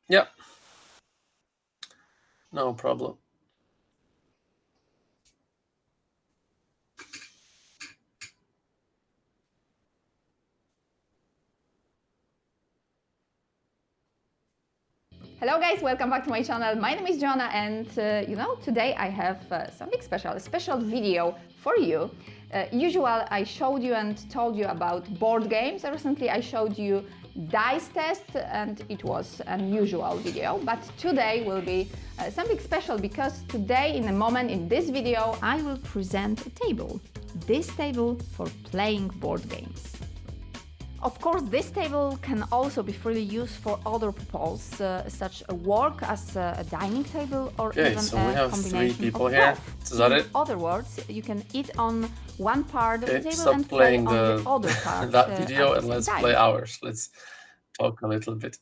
Yeah, no problem. Hello guys, welcome back to my channel. My name is Joanna and today I have something special, a special video for you. Usual I showed you and told you about board games. Recently I showed you dice test and it was an unusual video, but today will be something special because today in a moment in this video I will present a table. This table for playing board games. Of course, this table can also be freely used for other purposes, such as work as a dining table or Okay, even so we a have three combination people of here. both. Is that In it? other words, you can eat on one part of the Okay, table stop and play playing on the the other part that at video the and same let's play time. ours. Let's talk a little bit.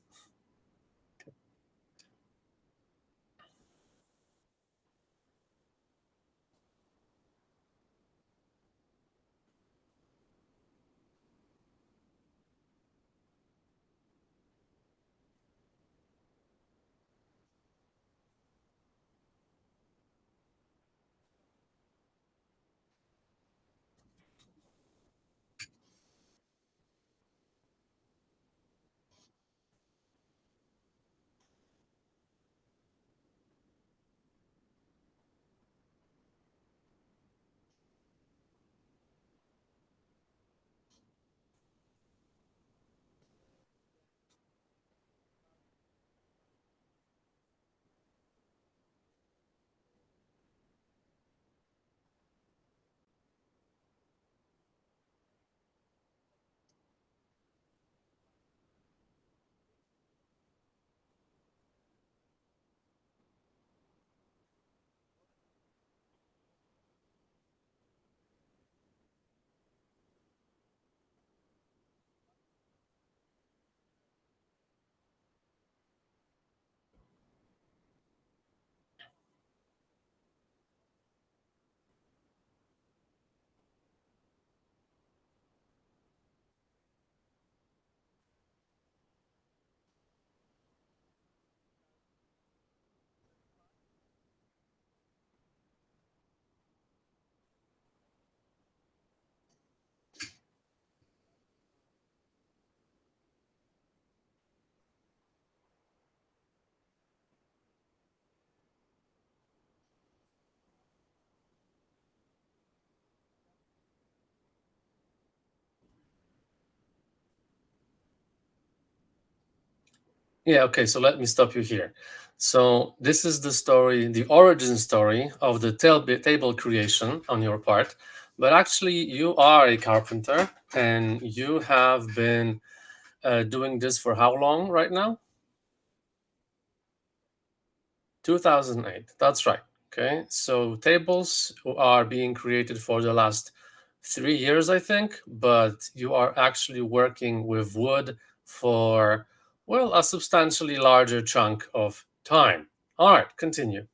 Yeah, okay, so let me stop you here. So this is the story, the origin story of the table creation on your part. But actually, you are a carpenter and you have been doing this for how long right now? 2008. That's right. Okay, so tables are being created for the last 3 years, I think, but you are actually working with wood for, well, a substantially larger chunk of time. All right, continue.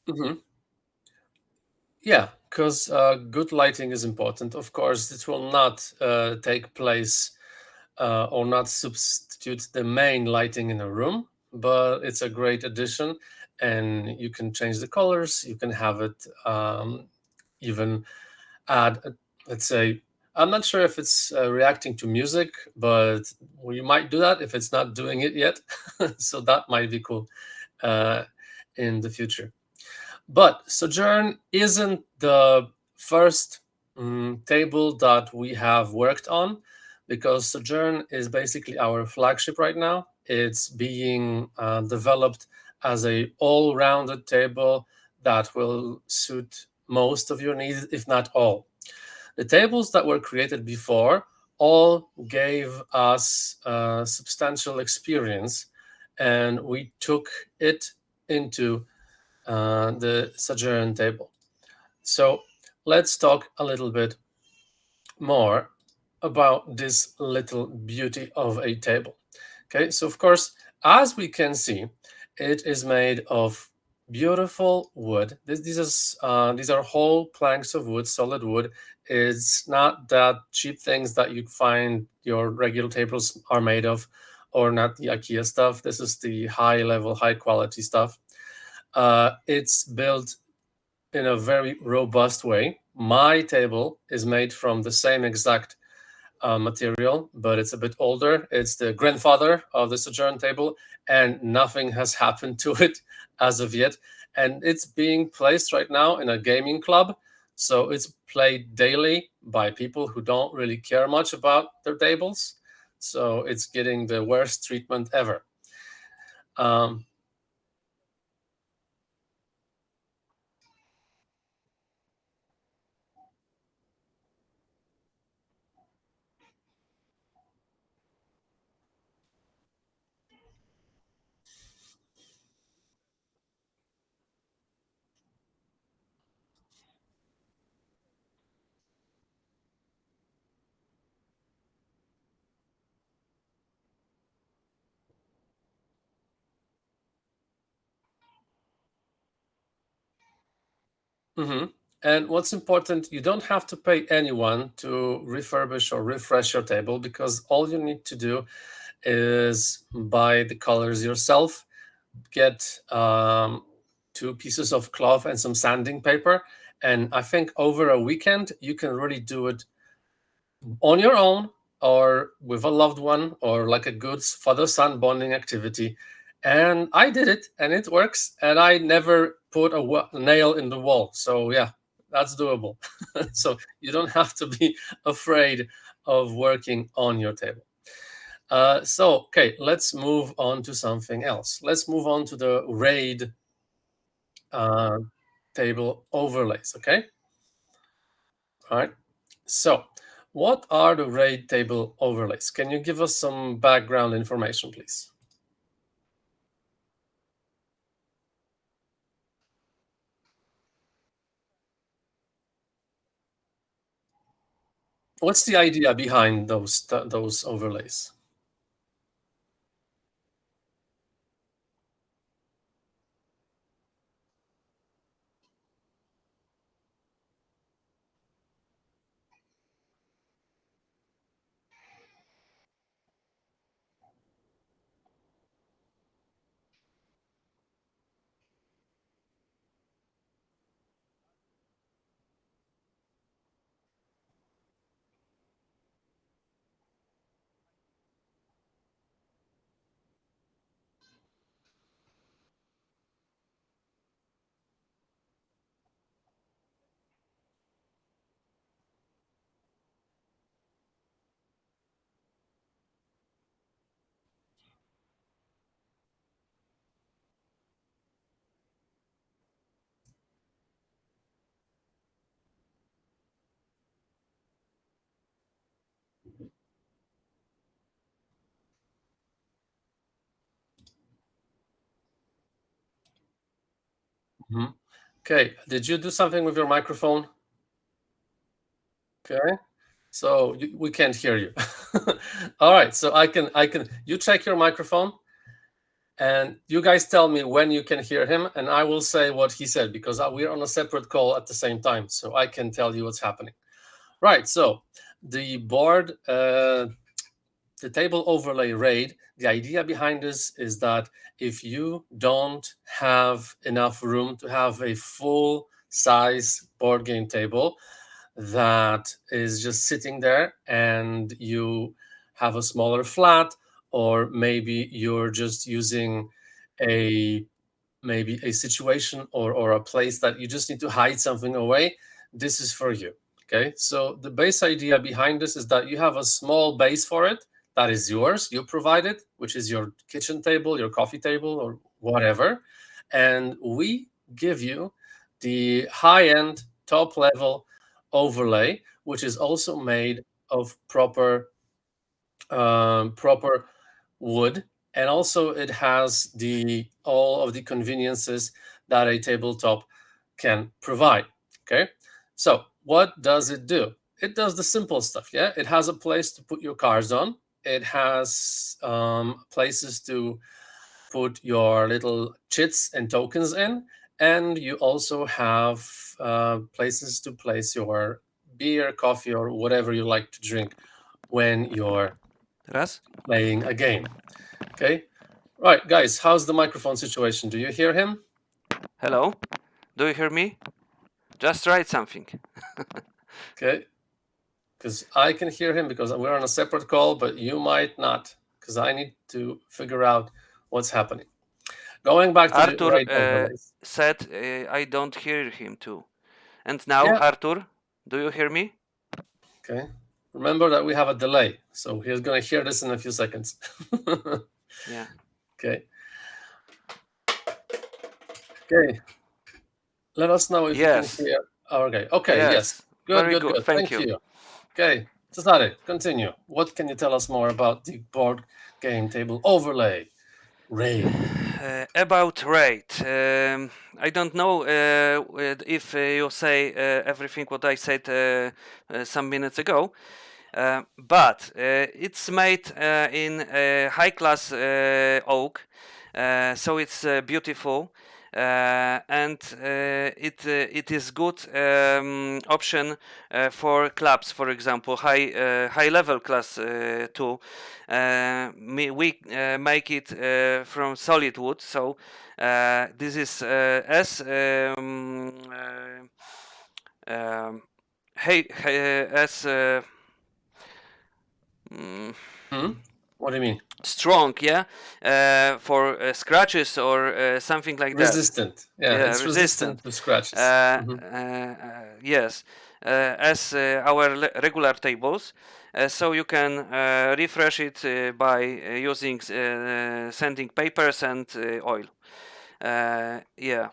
Hmm. Yeah, because good lighting is important. Of course, it will not take place or not substitute the main lighting in a room, but it's a great addition. And you can change the colors. You can have it even add, let's say, I'm not sure if it's reacting to music, but we might do that if it's not doing it yet. So that might be cool uh, in the future. But Sojourn isn't the first table that we have worked on, because Sojourn is basically our flagship right now. It's being developed as a all-rounded table that will suit most of your needs, if not all. The tables that were created before all gave us substantial experience, and we took it into the Sojourn table. So let's talk a little bit more about this little beauty of a table. Okay, so of course, as we can see, it is made of beautiful wood. These are whole planks of wood, solid wood. It's not that cheap things that you find your regular tables are made of, or not the IKEA stuff. This is the high level, high quality stuff. It's built in a very robust way. My table is made from the same exact material, but it's a bit older. It's the grandfather of the Sojourn table, and nothing has happened to it as of yet. And it's being placed right now in a gaming club. So it's played daily by people who don't really care much about their tables. So it's getting the worst treatment ever. Um, mhm. And what's important, you don't have to pay anyone to refurbish or refresh your table, because all you need to do is buy the colors yourself, get 2 pieces of cloth and some sanding paper. And I think over a weekend, you can really do it on your own or with a loved one, or like a good father son bonding activity. And I did it and it works. And I never put a nail in the wall. So, yeah, that's doable. So, you don't have to be afraid of working on your table. Okay, let's move on to something else. Let's move on to the RAID uh, table overlays, okay? All right. So, what are the RAID table overlays? Can you give us some background information, please? What's the idea behind those overlays? Mhm. Okay, did you do something with your microphone? Okay, so we can't hear you. All right, so you check your microphone. and you guys tell me when you can hear him, and I will say what he said, because we're on a separate call at the same time, so I can tell you what's happening. Right, so the board, the table overlay RAID, the idea behind this is that if you don't have enough room to have a full size board game table that is just sitting there, and you have a smaller flat, or maybe you're just using a maybe a situation or a place that you just need to hide something away, this is for you. Okay, so the base idea behind this is that you have a small base for it that is yours, you provide it, which is your kitchen table, your coffee table, or whatever, and we give you the high-end top level overlay, which is also made of proper wood, and also it has the all of the conveniences that a tabletop can provide. Okay, so what does it do? It does the simple stuff. Yeah, it has a place to put your cards on. It has places to put your little chits and tokens in, and you also have places to place your beer, coffee, or whatever you like to drink when you're Raz? playing a game. Okay, right, guys, how's the microphone situation? Do you hear him? Hello? Do you hear me? Just write something. Okay, because I can hear him because we're on a separate call, but you might not, because I need to figure out what's happening. Going back to the Arthur right overlays. said I don't hear him too. And now, Yeah. Arthur, do you hear me? Okay. Remember that we have a delay, so he's going to hear this in a few seconds. Yeah. Okay. Okay. Let us know if Yes. you can hear. Okay. Okay. Yes. Good. Very Good. good. Good. Thank Thank you. you. Okay. Cesare, continue. What can you tell us more about the board game table overlay? RAID. About rate, I don't know if you say everything what I said some minutes ago, but it's made in high class oak, so it's beautiful. And it is good option for clubs, for example, high level class too. We make it from solid wood, so this is as as What do you mean? strong, yeah, for scratches or something like that. Resistant. Yeah, it's resistant to scratches. Yes, as our regular tables. So you can refresh it by using sanding papers and oil. Yeah.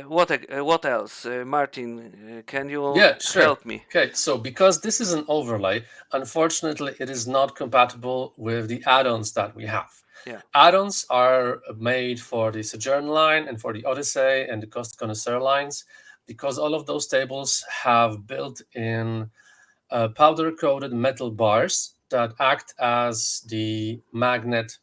What else, Martin? Can you Yeah, sure. help me? Okay, so because this is an overlay, unfortunately, it is not compatible with the add-ons that we have. Yeah. Add-ons are made for the Sojourn line and for the Odyssey and the Cost Connoisseur lines, because all of those tables have built-in powder-coated metal bars that act as the magnet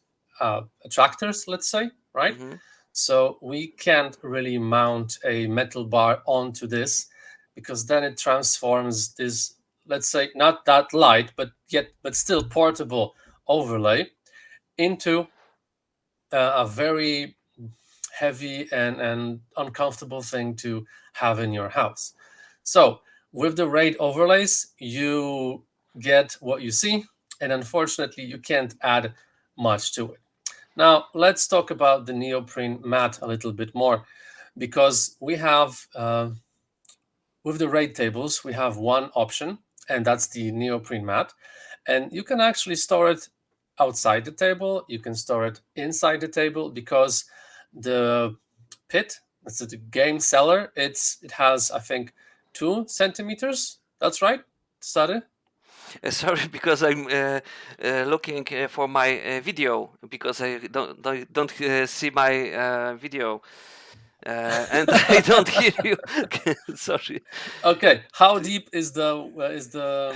attractors, let's say, right? Mm-hmm. So we can't really mount a metal bar onto this, because then it transforms this, let's say, not that light, but still portable overlay into a very heavy and uncomfortable thing to have in your house. So with the RAID overlays, you get what you see, and unfortunately, you can't add much to it. Now, let's talk about the neoprene mat a little bit more, because we have, with the RAID tables, we have one option, and that's the neoprene mat. And you can actually store it outside the table, you can store it inside the table, because the pit, that's the game cellar, it has, I think, 2 centimeters. That's right, Sade? Sorry, because I'm looking for my video, because I don't see my video, and I don't hear you. Sorry. Okay, how deep is the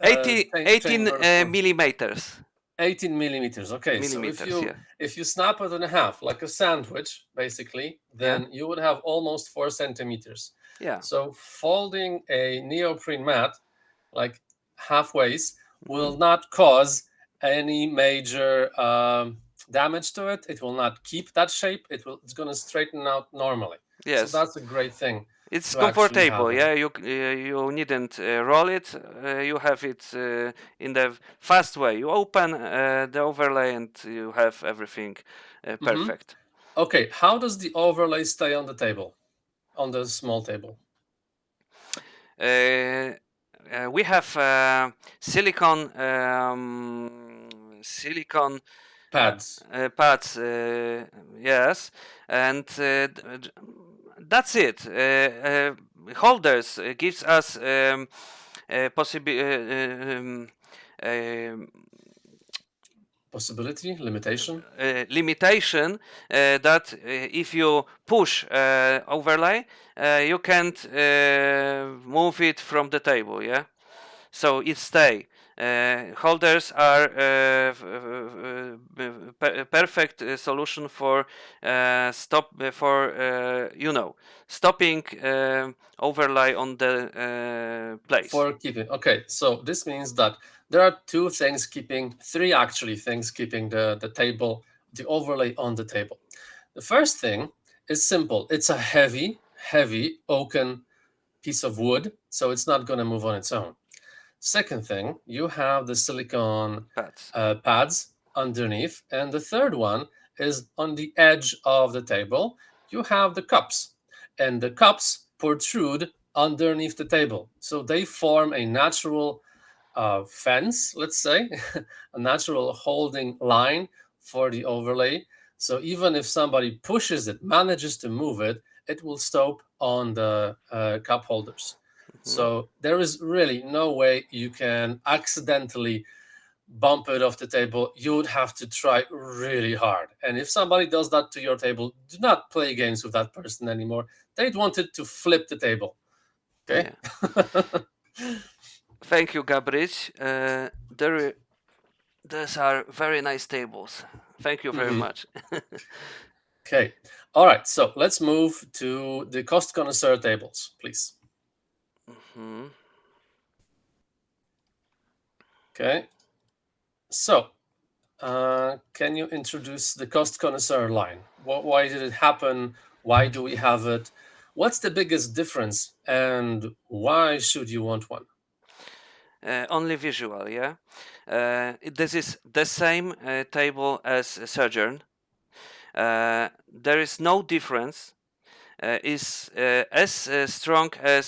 18 chamber? millimeters. 18 millimeters. Okay, so millimeters. Yeah. if you snap it in half like a sandwich, basically, Yeah. then you would have almost 4 centimeters. Yeah. So folding a neoprene mat like halfways Hmm. will not cause any major damage to it. It will not keep that shape. It's going to straighten out normally. So Yes. that's a great thing It's to actually have comfortable, that. yeah. You needn't roll it. You have it in the fast way. You open the overlay and you have everything Hmm. perfect. Okay, how does the overlay stay on the table, on the small table? We have silicon Pads. pads, yes, and that's it. Holders gives us possible Possibility, limitation. limitation that if you push overlay, you can't move it from the table. Yeah, so it stay. Holders are perfect solution for stopping overlay on the place. For keeping. Okay, so this means that there are three actually things keeping the table, the overlay on the table. The first thing is simple. It's a heavy oaken piece of wood, so it's not going to move on its own. Second thing, you have the silicone Pads. pads underneath. And the third one is on the edge of the table, you have the cups. And the cups protrude underneath the table. So they form a natural fence, let's say, a natural holding line for the overlay. So even if somebody pushes it, manages to move it, it will stop on the cup holders. Mhm. So there is really no way you can accidentally bump it off the table. You would have to try really hard. And if somebody does that to your table, do not play games with that person anymore. They'd want it to flip the table. Okay? Yeah. Thank you, Gabriel. These are very nice tables. Thank you very Mhm. much. Okay. All right. So let's move to the cost connoisseur tables, please. Mhm. Okay. So, can you introduce the cost connoisseur line? Why did it happen? Why do we have it? What's the biggest difference? And why should you want one? Only visual, yeah. This is the same table as Sojourn. There is no difference. Is as strong as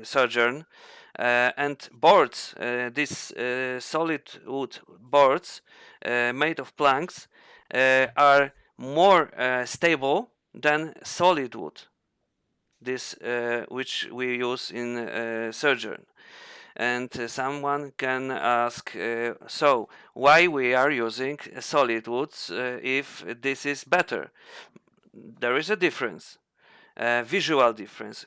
Sojourn, and boards. These solid wood boards made of planks are more stable than solid wood. This which we use in Sojourn. And someone can ask, so why we are using solid woods if this is better? There is a difference, visual difference.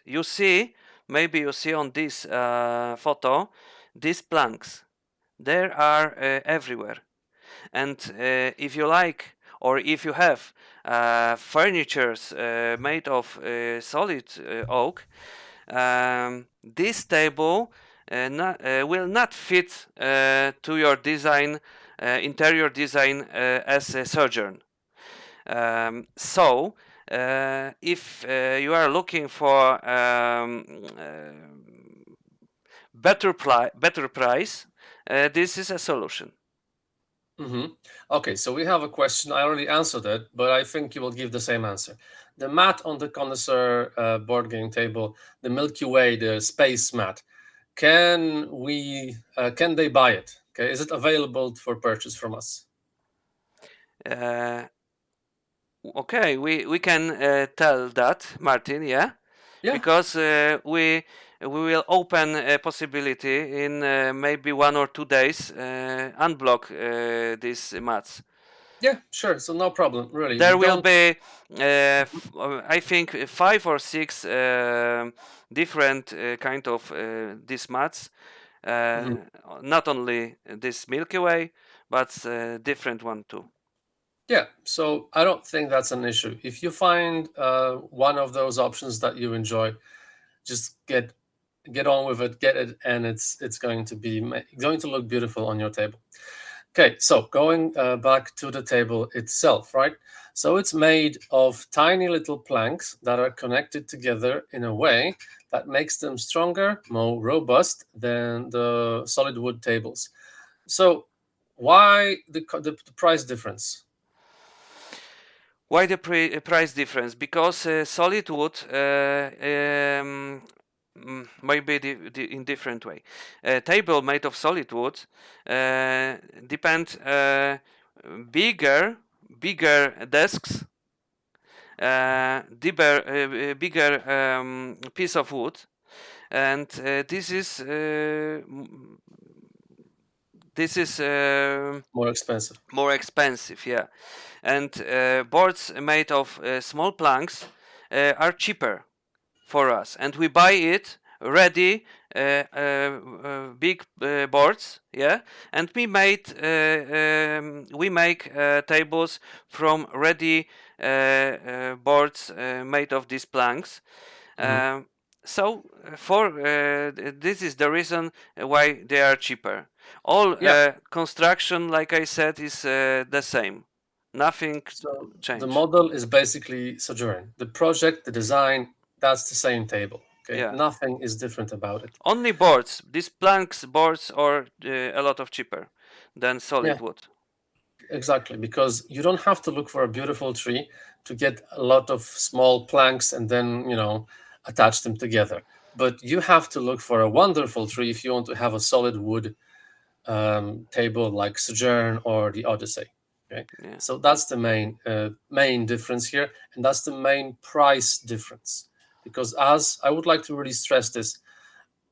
Maybe you see on this photo, these planks. They are everywhere. And if you like, or if you have furnitures made of solid oak, this table will not fit to your design, interior design as a Sojourn. So, if you are looking for better price, this is a solution. Hmm. Okay, so we have a question. I already answered it, but I think you will give the same answer. The mat on the connoisseur board game table, the Milky Way, the space mat, can they buy it? Okay, is it available for purchase from us? Uh, okay, we can tell that, Martin, yeah, Yeah, because we will open a possibility in maybe 1 or 2 days unblock these mats. yeah, sure. So no problem, really. We There will don't. be I think 5 or 6 different kind of these mats. Not only this Milky Way, but different one too. Yeah, so I don't think that's an issue. If you find one of those options that you enjoy, just get on with it, get it, and it's going to be going to look beautiful on your table. Okay, so going back to the table itself, right? So it's made of tiny little planks that are connected together in a way that makes them stronger, more robust than the solid wood tables. So why the price difference? Why the price difference? Because solid wood maybe in different way. Table made of solid wood depend bigger desks, bigger piece of wood, and this is More expensive. more expensive, yeah. And boards made of small planks are cheaper for us, and we buy it ready, big boards, yeah. And we make tables from ready boards made of these planks. Mhm. So this is the reason why they are cheaper. All Yeah. construction, like I said, is the same. Nothing So the change. model is basically Sojourn. The project, the design, that's the same table. Okay, Yeah. nothing is different about it. Only boards. These planks boards are a lot of cheaper than Yeah, solid wood. exactly. Because you don't have to look for a beautiful tree to get a lot of small planks and then, attach them together. But you have to look for a wonderful tree if you want to have a solid wood table like Sojourn or the Odyssey. Okay, Yeah. so that's the main difference here, and that's the main price difference. Because as I would like to really stress this,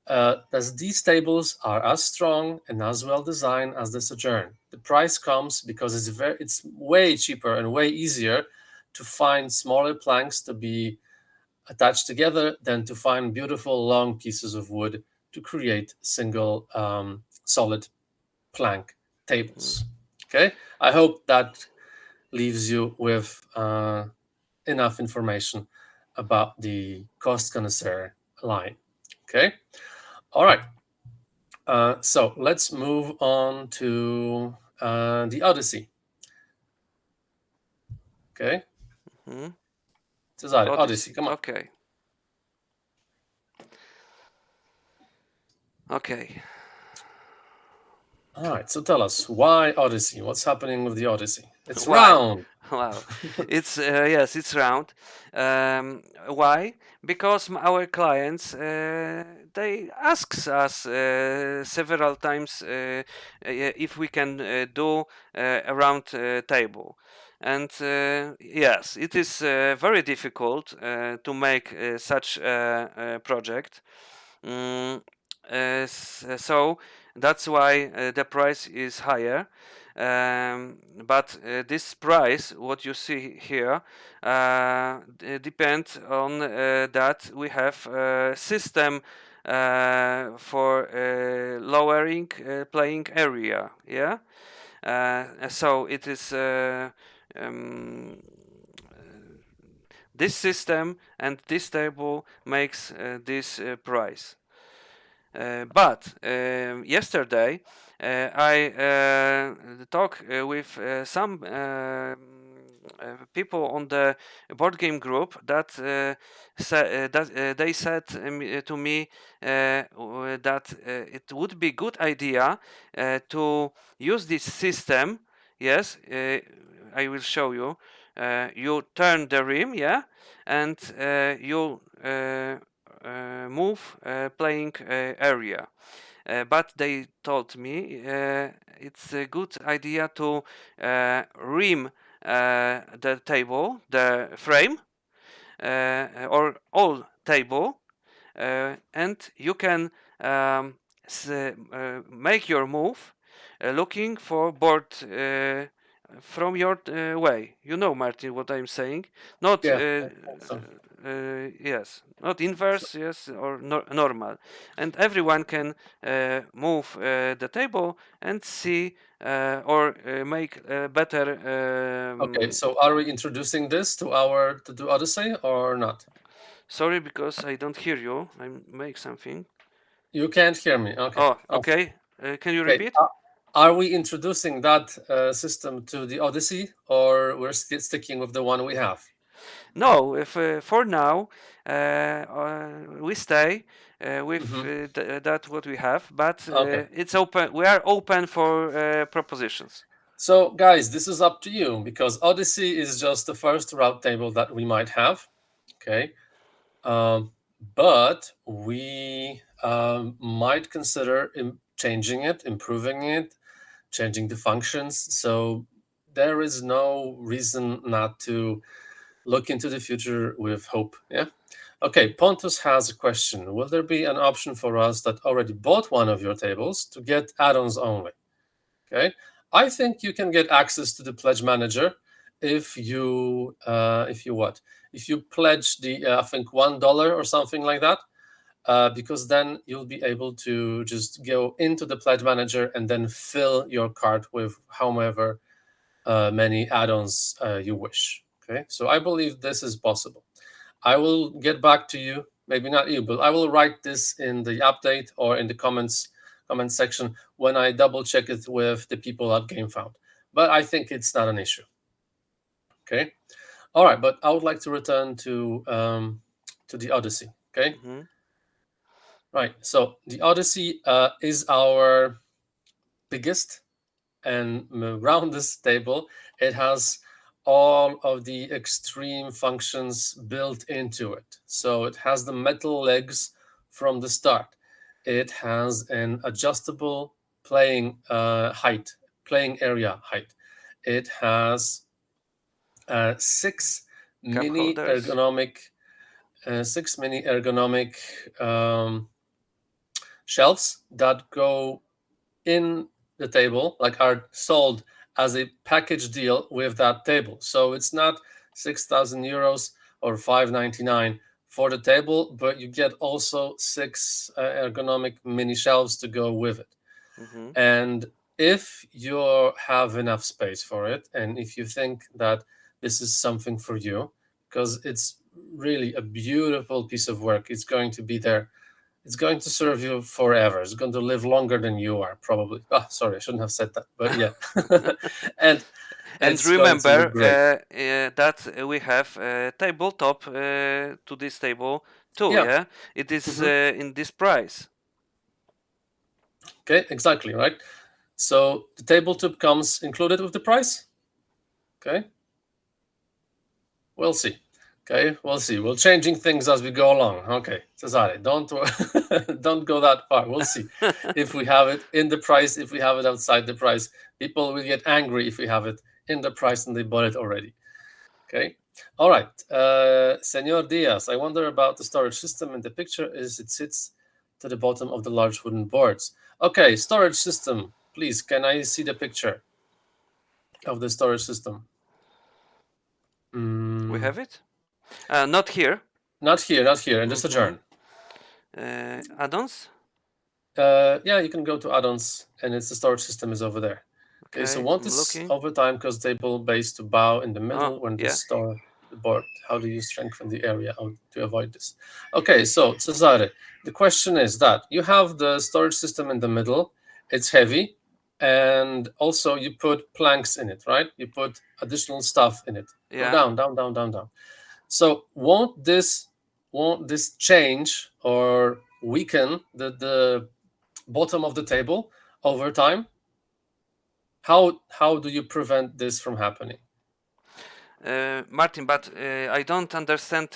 as these tables are as strong and as well designed as the Sojourn, the price comes because it's way cheaper and way easier to find smaller planks to be attached together than to find beautiful long pieces of wood to create single solid plank Mm. tables. Okay, I hope that leaves you with enough information about the cost connoisseur line. Okay, all right. So let's move on to the Odyssey. Okay, Mm. Cesare, Odyssey, Odyssey. come on. Okay. Okay. All right, so tell us why Odyssey? What's happening with the Odyssey? It's Why? round. Wow. It's yes, it's round. Why? Because our clients they asks us several times if we can do a round table. And yes, it is very difficult to make such a project. Mm, so that's why the price is higher. But this price, what you see here, depends on that we have a system for lowering playing area. Yeah. So it is this system and this table makes this price. But yesterday I talked with some people on the board game group that they said to me that it would be good idea to use this system. Yes, I will show you. You turn the rim, yeah, and you move playing area. But they told me it's a good idea to rim the table, the frame, or all table, and you can make your move looking for board from your way. You know, Martin, what I'm saying. Not Yeah, I think so. yes, not inverse, yes, or normal, and everyone can move the table and see or make better. Okay, so are we introducing this to the Odyssey or not? Sorry, because I don't hear you. I make something. You can't hear me. Okay. Oh, okay. Can you Okay. repeat? Are we introducing that system to the Odyssey, or we're sticking with the one we have? No, if for now we stay with Hmm. that what we have, but Okay. it's open. We are open for propositions. So, guys, this is up to you because Odyssey is just the first route table that we might have. Okay. Um, but we might consider changing it, improving it, changing the functions. So, there is no reason not to look into the future with hope. Yeah. Okay, Pontus has a question. Will there be an option for us that already bought one of your tables to get add-ons only? Okay, I think you can get access to the pledge manager if you what? If you pledge the I think $1 or something like that, because then you'll be able to just go into the pledge manager and then fill your cart with however many add-ons you wish. Okay, so I believe this is possible. I will get back to you. Maybe not you, but I will write this in the update or in the comment section when I double check it with the people at GameFound. But I think it's not an issue. Okay. All right. But I would like to return to the Odyssey. Okay. Hmm. Right. So the Odyssey is our biggest and around this table, it has all of the extreme functions built into it. So it has the metal legs from the start. It has an adjustable playing area height. It has six Cup mini holders. ergonomic, six mini ergonomic um, shelves that go in the table, like are sold as a package deal with that table. So it's not 6,000 euros or 599 for the table, but you get also six ergonomic mini shelves to go with it. Hmm. And if you have enough space for it, and if you think that this is something for you, because it's really a beautiful piece of work, it's going to be there, it's going to serve you forever. It's going to live longer than you are, probably. Oh, sorry, I shouldn't have said that, but yeah. And And it's going to look remember great. that we have tabletop to this table too. Yeah. Yeah, it is Hmm. in this price. Okay, exactly, right? So the tabletop comes included with the price. Okay, we'll see. Okay, we'll see. We're changing things as we go along. Okay, Cesare, don't don't go that far. We'll see if we have it in the price, if we have it outside the price. People will get angry if we have it in the price and they bought it already. Okay. All right. Senor Diaz, I wonder about the storage system in the picture is it sits to the bottom of the large wooden boards. Okay, storage system. Please, can I see the picture of the storage system? We Mm, have it. Not here. not here, not here. And just Hmm. adjourn. Add-ons. Yeah, you can go to add-ons and it's the storage system is over there. Okay, so Okay, want I'm this looking. over time because table base to bow in the Oh, middle when the yeah. store the board. How do you strengthen the area to avoid this? Okay, so Cesare, the question is that you have the storage system in the middle, it's heavy, and also you put planks in it, right? You put additional stuff in it. Go Yeah. down, down, down, down, down. So won't this change or weaken the bottom of the table over time? How do you prevent this from happening? Martin, but I don't understand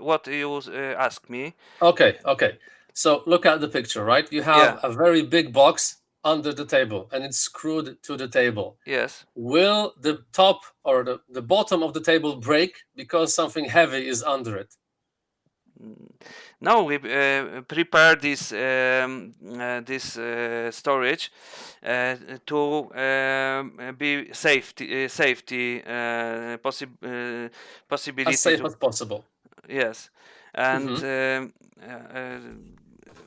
what you ask me. Okay. So look at the picture, right? You have Yeah. a very big box under the table and it's screwed to the table. Yes. Will the top or the bottom of the table break because something heavy is under it? no, we prepare this storage to be safety As possibility safe to, as possible. yes. And Hmm.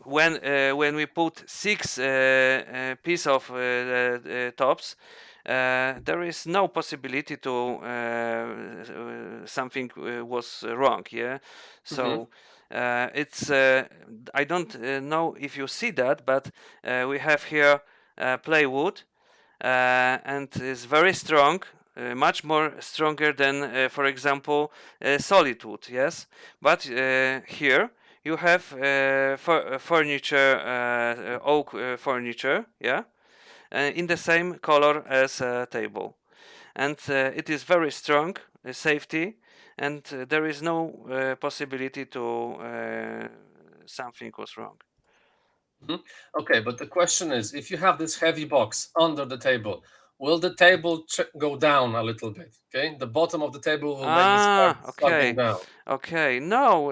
when we put six piece of tops, there is no possibility to something was wrong. Yeah, Hmm. so it's I don't know if you see that, but we have here plywood, and is very strong, much more stronger than, for example, solid wood. Yes, but here you have furniture, oak furniture, yeah, in the same color as a table, and it is very strong, safety, and there is no possibility to something was wrong. Hmm. Okay, but the question is, if you have this heavy box under the table, will the table go down a little bit? Okay, the bottom of the table will maybe start Ah, slugging okay, down. okay. No,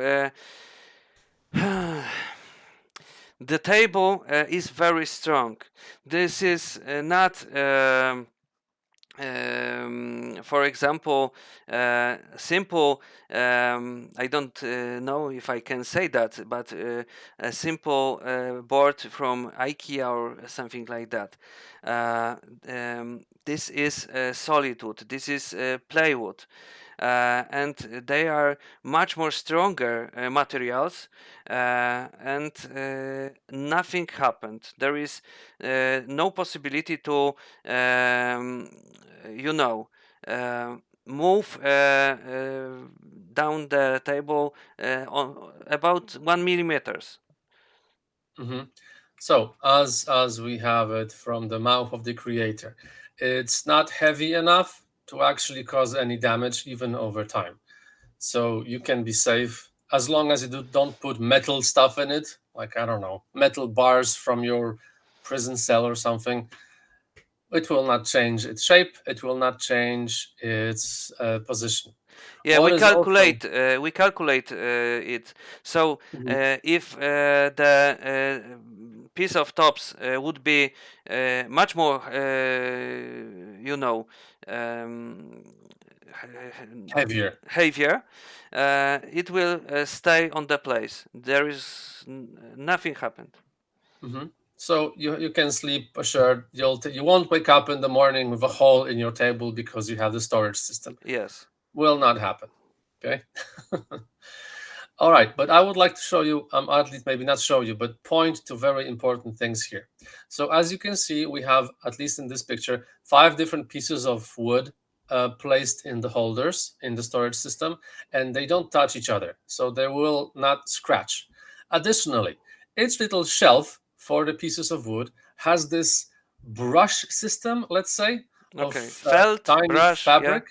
the table is very strong. This is not. For example, simple. I don't know if I can say that, but a simple board from IKEA or something like that. This is solid wood. This is plywood. And they are much more stronger materials, and nothing happened. There is no possibility to you know uh, move down the table on about 1 millimeters. Hmm. So, as we have it from the mouth of the creator, it's not heavy enough to actually cause any damage, even over time. So you can be safe as long as you don't put metal stuff in it, like I don't know, metal bars from your prison cell or something. It will not change its shape. It will not change its position. Yeah, What is also we calculate it. So Mhm. if the piece of tops would be much more, you know, um, heavier. heavier, it will stay on the place. There is nothing happened. Hmm. So you can sleep assured. You won't wake up in the morning with a hole in your table because you have the storage system. Yes. Will not happen. Okay. All right, but I would like to show you, at least maybe not show you, but point to very important things here. So as you can see, we have, at least in this picture, 5 different pieces of wood placed in the holders in the storage system, and they don't touch each other, so they will not scratch. Additionally, each little shelf for the pieces of wood has this brush system, let's say, Okay. of Felt, tiny brush, yeah. fabric.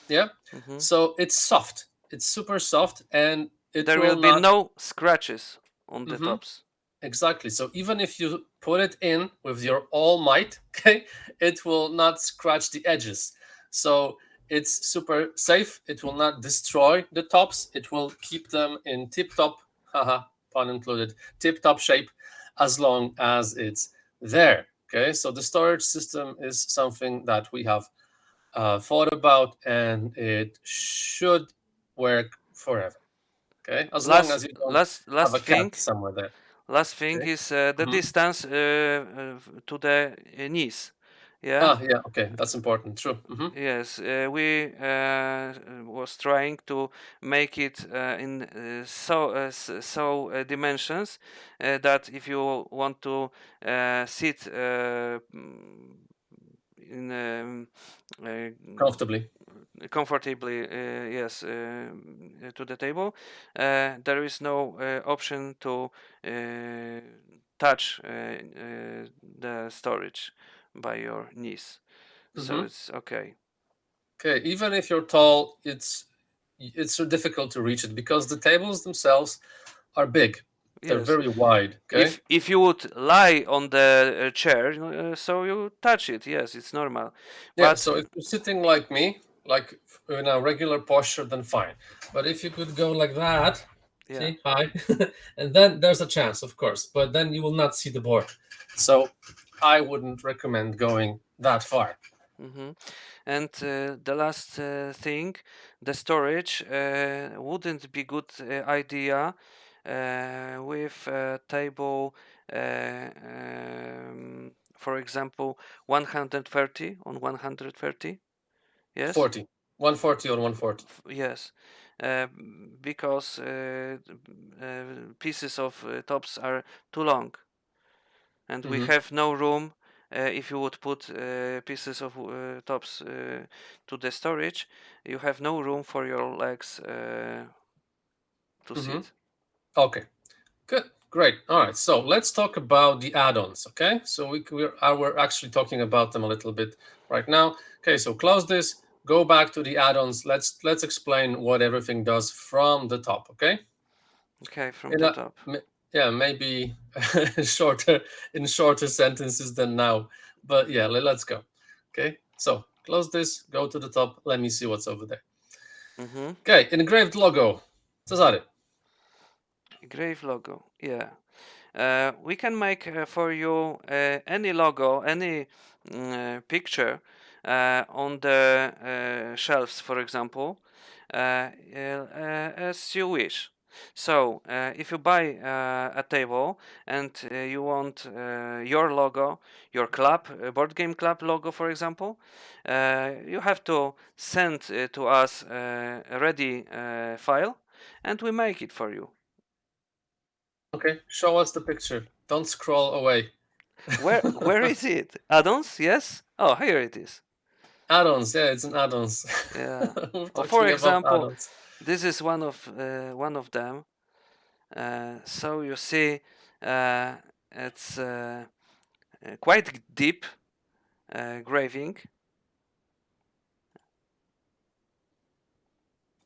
Yeah, Hmm. so it's soft. It's super soft, and it There will will be not. no scratches on the Mhm, tops. exactly. So even if you put it in with your all might, okay, it will not scratch the edges. So it's super safe. It will not destroy the tops. It will keep them in tip-top, haha, pun included, tip-top shape as long as it's there. Okay, so the storage system is something that we have thought about, and it should work forever. Okay, as long Last, as you don't last, have last a cat thing. somewhere there. Last thing Okay. is the Mhm. distance to the knees. Yeah. Ah, yeah. Okay, that's important. True. Hmm. Yes, we was trying to make it in dimensions that if you want to sit in Comfortably. comfortably, yes, to the table, there is no option to touch the storage by your knees, so Hmm. it's okay. Okay. Even if you're tall, it's so difficult to reach it because the tables themselves are big. They're Yes, very wide. Okay. if you would lie on the chair, so you touch it, yes, it's normal, Yeah. but So if you're sitting like me, like in a regular posture, then fine. But if you could go like that, Yeah. See, hi. And then there's a chance, of course, but then you will not see the board. So I wouldn't recommend going that far. Mm-hmm. And the last thing, the storage wouldn't be good idea with a table, for example, 130 on 130. Yes. 40. 140 or 140. Yes, uh, because pieces of tops are too long, and we Hmm. have no room. If you would put pieces of tops to the storage, you have no room for your legs to Hmm. sit. Okay, good, great. All right, so let's talk about the add-ons. Okay, so we're actually talking about them a little bit right now. Okay, so close this. Go back to the add-ons. Let's explain what everything does from the top. Okay. Okay, from In the a, top. yeah, maybe shorter in shorter sentences than now, but yeah, let's go. Okay, so close this. Go to the top. Let me see what's over there. Mm-hmm. Okay, engraved logo. Cezary. Grave logo. Yeah. We can make for you any logo, any picture on the shelves, for example, as you wish. So, if you buy a table and you want your logo, your club, board game club logo, for example, you have to send to us a ready file, and we make it for you. Okay, show us the picture. Don't scroll away. Where is it? Add-ons? Yes. Oh, here it is. Add-ons, yeah, it's an add-ons. Yeah. We're Or for talking about example, add-ons. this is one of them. So you see, it's quite deep graving.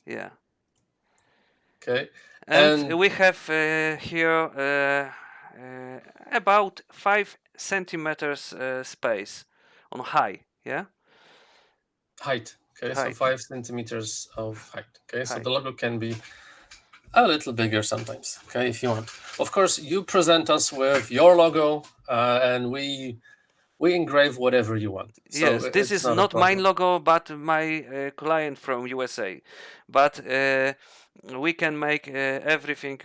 Yeah. Okay, And and we have here about 5 centimeters space on high. Yeah. height. Okay, so Height. 5 centimeters of height. Okay, so the Height. logo can be a little bigger sometimes. Okay, if you want. Of course, you present us with your logo, and we engrave whatever you want. So Yes, this it's is not a not mine problem. logo, but my client from USA. But we can make everything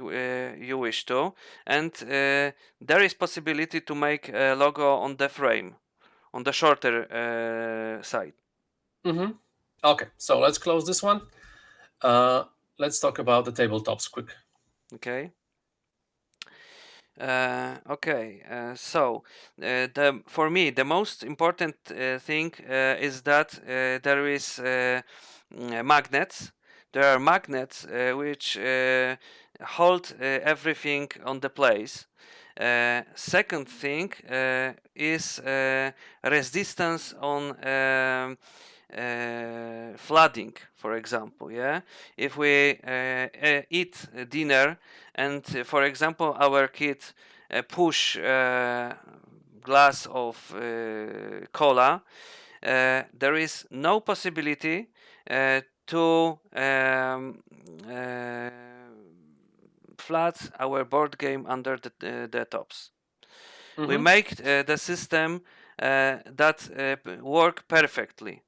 you wish to, and there is possibility to make a logo on the frame, on the shorter side. Mm-hmm. Okay, so let's close this one. Uh, let's talk about the tabletops quick. Okay. Okay, so for me the most important thing is that there is magnets. There are magnets which hold everything on the place. Second thing is resistance on flooding, for example. Yeah, if we eat dinner and for example our kids push glass of cola, there is no possibility to flat our board game under the tops. We Mm-hmm. make the system that work perfectly.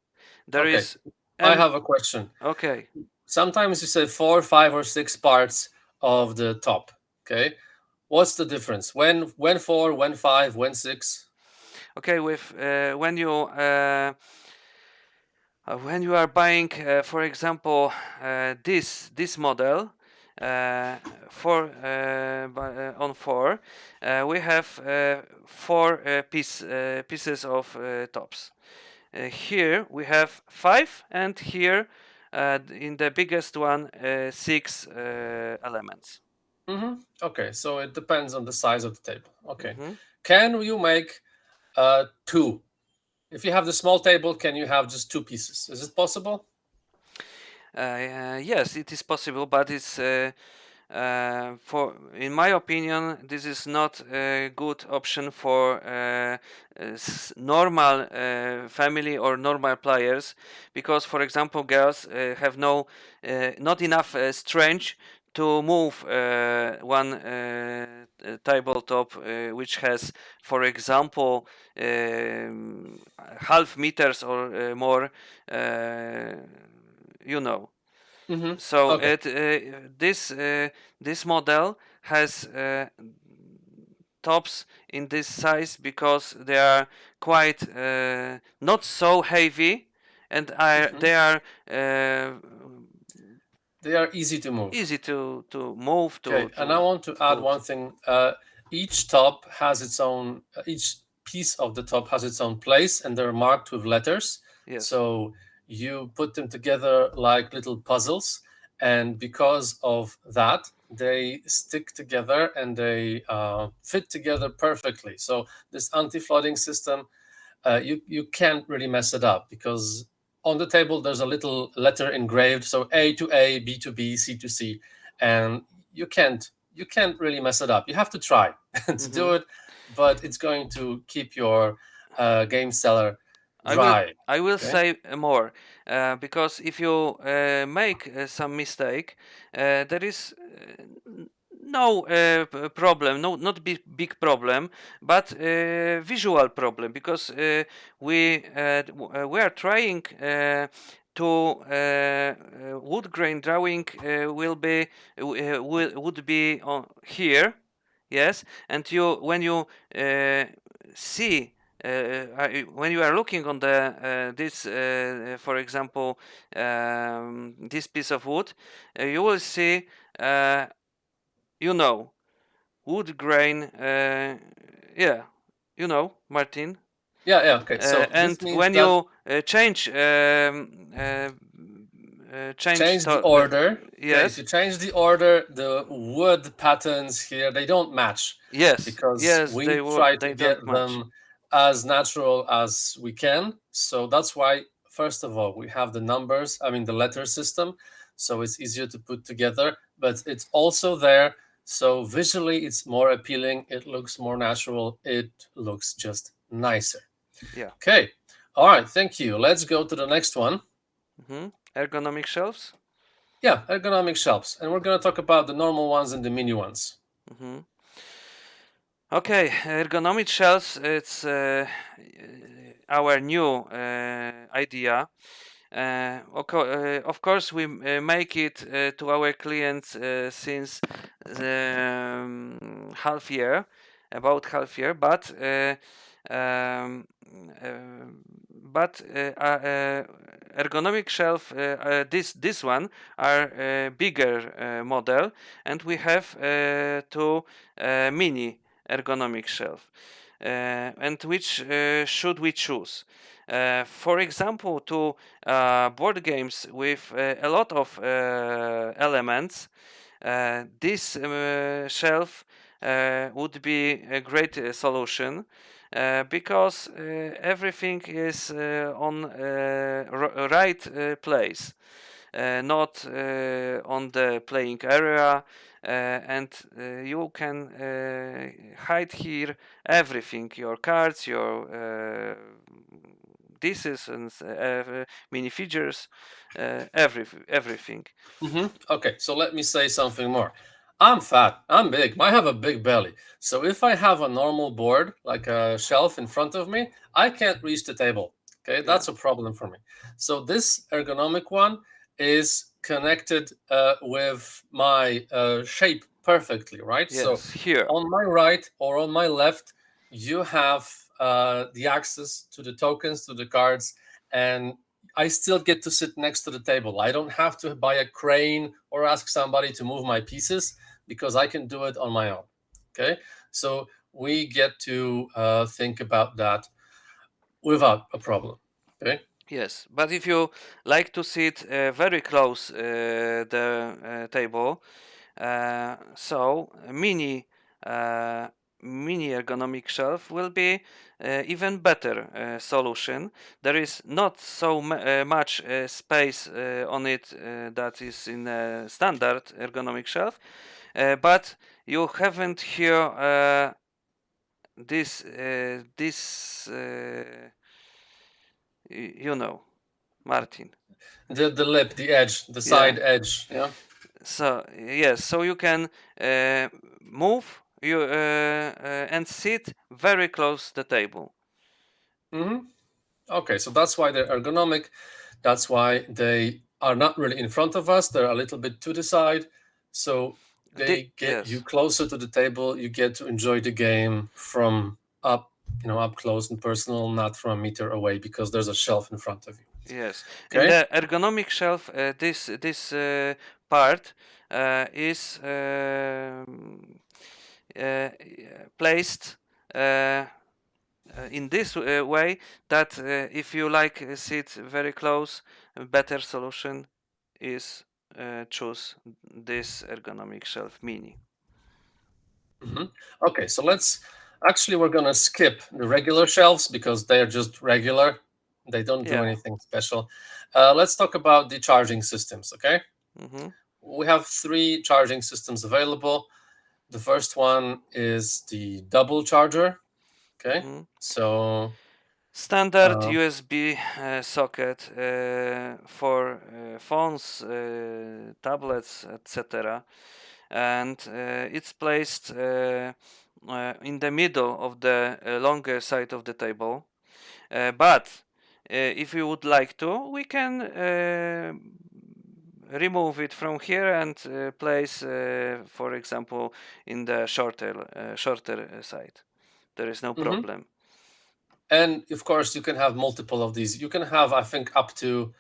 There Okay, is I and have a question. okay. Sometimes you say 4, 5, or 6 parts of the top. Okay, what's the difference? When four, when five, when six? Okay, with when you are buying, for example, this model for on four, we have pieces of tops. Here we have five, and here in the biggest one, six elements. Mm-hmm. Okay, so it depends on the size of the table. Okay, Mm-hmm. can you make two? If you have the small table, can you have just two pieces? Is it possible? Yes, it is possible, but it's for in my opinion this is not a good option for normal family or normal players, because for example girls have no not enough strength to move one tabletop which has, for example, half meters or more, you know. So Okay. this model has tops in this size because they are quite not so heavy, and Hmm. they are They are easy to move. easy to move Okay, and I want to to add put. one thing. Each top has its own, each piece of the top has its own place, and they're marked with letters. Yes. So you put them together like little puzzles, and because of that, they stick together and they fit together perfectly. So this anti-flooding system, you can't really mess it up because on the table there's a little letter engraved, so A to A, B to B, C to C, and you can't really mess it up. You have to try to do Hmm. it, but it's going to keep your game cellar I will dry. I will Okay. say more because if you make some mistake, there is no problem, no, not big problem, but visual problem because we are trying to wood grain drawing would be on here, yes, and you when you see when you are looking on the this for example this piece of wood, you will see uh, you know wood grain, yeah, Martin. Yeah. Okay. So And this means when that you change change the to order. Okay, if yes, you change the order, the wood patterns here they don't match yes, because yes, we try to they get don't match. them as natural as we can. So that's why, first of all, we have the numbers, I mean the letter system, so it's easier to put together, but it's also there. So visually it's more appealing, it looks more natural, it looks just nicer. Yeah. Okay. All right, thank you. Let's go to the next one. Ergonomic shelves. Yeah, ergonomic shelves. And we're going to talk about the normal ones and the mini ones. hmm Okay, ergonomic shelves. It's our new idea. Of course, we make it to our clients since half year, about half year, um, uh, but ergonomic shelf. This one are bigger model, and we have two mini ergonomic shelf. And which should we choose? For example, to board games with a lot of elements, this shelf would be a great solution because everything is on right place, not on the playing area, and you can hide here everything, your cards, your discs and mini figures, everything. Okay, so let me say something more. I'm fat, I'm big, I have a big belly. So if I have a normal board, like a shelf in front of me, I can't reach the table. Okay, Yeah. that's a problem for me. So this ergonomic one is connected with my shape perfectly, right? So Yes, here. on my right or on my left, you have the access to the tokens, to the cards, and I still get to sit next to the table. I don't have to buy a crane or ask somebody to move my pieces because I can do it on my own. Okay, so we get to think about that without a problem. Okay. Yes, but if you like to sit very close the table, so uh, mini ergonomic shelf will be even better solution. There is not so much space on it that is in a standard ergonomic shelf, but you haven't here this you know, Martin. The lip, the edge, the Yeah, side edge. Yeah. So yes, so you can move you and sit very close to the table. Okay, so that's why they're ergonomic. That's why they are not really in front of us. They're a little bit to the side. So they get you Yes, closer to the table. You get to enjoy the game from up, up close and personal, not from a meter away because there's a shelf in front of you. yes. In Okay. the ergonomic shelf, this part is uh, placed in this way that if you like sit very close, a better solution is choose this ergonomic shelf mini. Okay, so we're gonna skip the regular shelves because they're just regular. They don't do Yeah. anything special. Let's talk about the charging systems. Okay, Mm-hmm. we have three charging systems available. The first one is the double charger. Okay, Mm-hmm. so Standard uh, USB socket for phones, tablets, etc. And it's placed in the middle of the longer side of the table. But if you would like to, we can remove it from here and place, for example, in the shorter side. There is no mhm. problem. And of course you can have multiple of these. You can have, I think, up to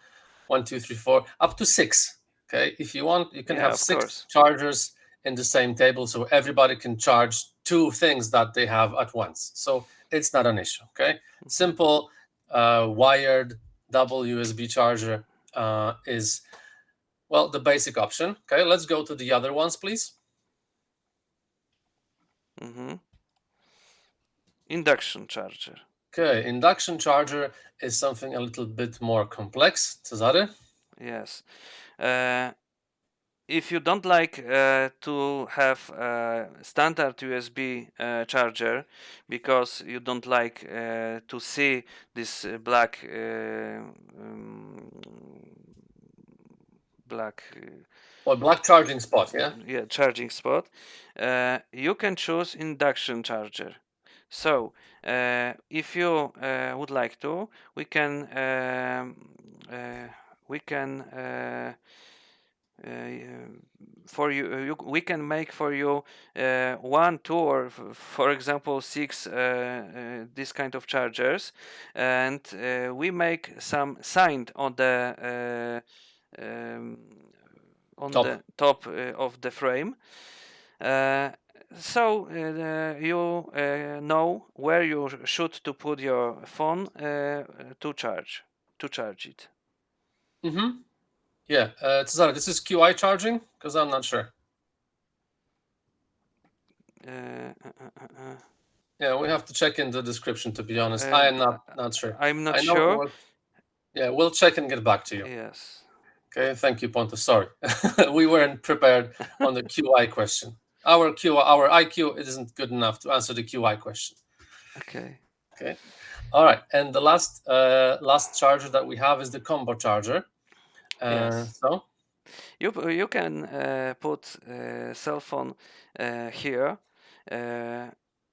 1, 2, 3, 4, up to six. Okay, if you want, you can Yeah, have of six course. chargers in the same table, so everybody can charge two things that they have at once. So it's not an issue. Okay, Mhm. simple wired double USB charger is well the basic option. Okay, let's go to the other ones, please. Mhm. Induction charger. Okay, induction charger is something a little bit more complex. Cezary? Yes. Uh, if you don't like to have a standard USB charger because you don't like to see this black Well, black charging spot, yeah. yeah charging spot, you can choose induction charger. So if you would like to, uh, we can uh, for we can make for you one, two, or for example six this kind of chargers, and we make some sign um, on Top. the top of the frame. Uh, so you know where you should to put your phone to charge it. Mm-hmm. Yeah, Cesare, this is QI charging? Because I'm not sure. Uh, uh, uh, uh, Yeah, we have to check in the description, to be honest. I am not sure. I'm not I know it sure. works. Yeah, we'll check and get back to you. Yes. Okay, thank you, Pontus. Sorry. We weren't prepared on the QI question. Our IQ isn't good enough to answer the QI question. Okay. Okay. All right. And the last charger that we have is the combo charger. Yes. So You can put cell phone here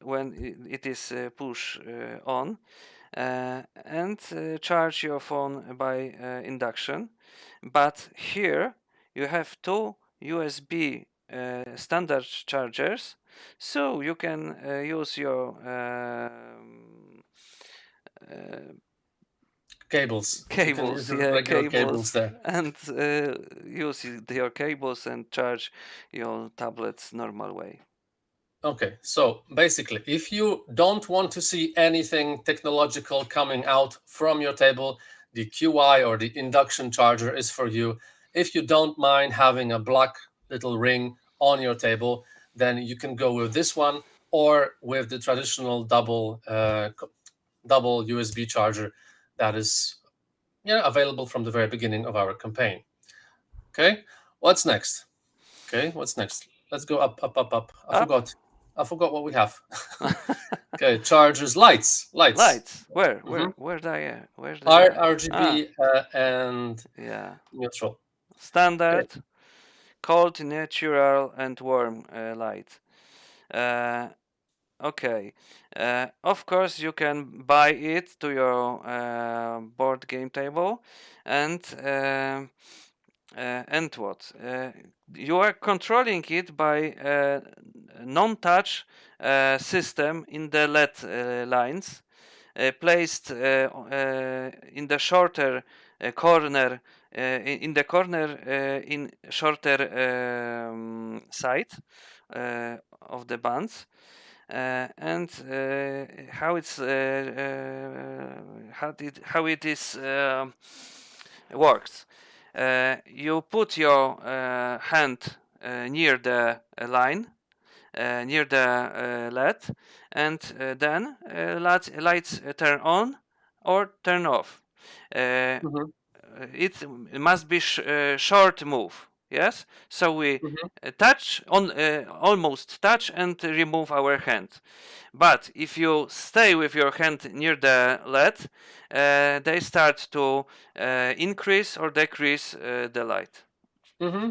when it is push on and charge your phone by induction. But here you have two USB standard chargers, so you can use your uh, cables. You can use cables, your yeah, regular cables cables, there. and use your cables and charge your tablets normal way. Okay, so basically, if you don't want to see anything technological coming out from your table, the QI or the induction charger is for you. If you don't mind having a black little ring on your table, then you can go with this one or with the traditional double USB charger that is available from the very beginning of our campaign. Okay, what's next? Okay, what's next? Let's go up, up, up, up. I Up. forgot. I forgot what we have. Okay, chargers, lights. Lights. Where? Mm-hmm. Where they are? Ah, RGB and yeah. neutral. Okay. Standard. cold, natural, and warm light. Okay. Of course, you can buy it to your board game table, and what? You are controlling it by a non-touch system in the LED lines, placed in the shorter corner, in the corner in shorter side of the bands. And how it's how it is works. You put your hand near the line, near the LED, and then lights turn on or turn off. Uh, Hmm. it must be short move. Yes, so we Hmm. touch on almost touch and remove our hand. But if you stay with your hand near the LED, they start to increase or decrease the light. Hmm.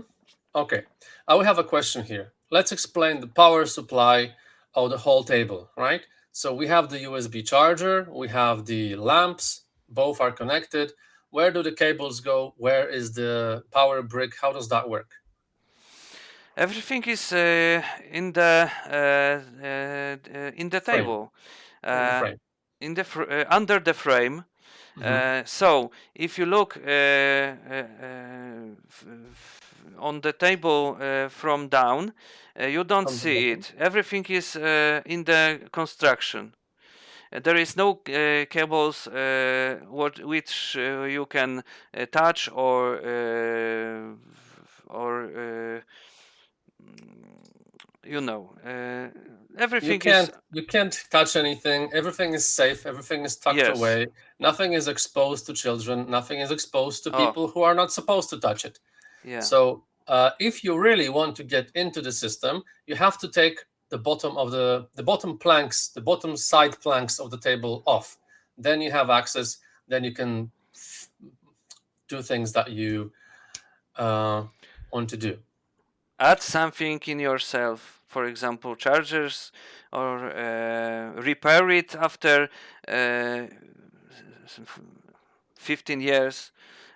Okay, I will have a question here. Let's explain the power supply of the whole table, right? So we have the USB charger, we have the lamps, both are connected. Where do the cables go? Where is the power brick? How does that work? Everything is in the Frame, table, in the uh, frame. under the frame. Hmm. So if you look on the table from down, you don't From the see bottom. it. Everything is in the construction. There is no cables which you can touch or you know You everything is. can't touch anything. Everything is safe. Everything is tucked Yes. away. Nothing is exposed to children. Nothing is exposed to Oh, people who are not supposed to touch it. yeah. So if you really want to get into the system, you have to take the bottom of the bottom planks, the bottom side planks of the table off. Then you have access. Then you can do things that you uh, want to do. Add something in yourself, for example chargers, or repair it after uh, 15 years,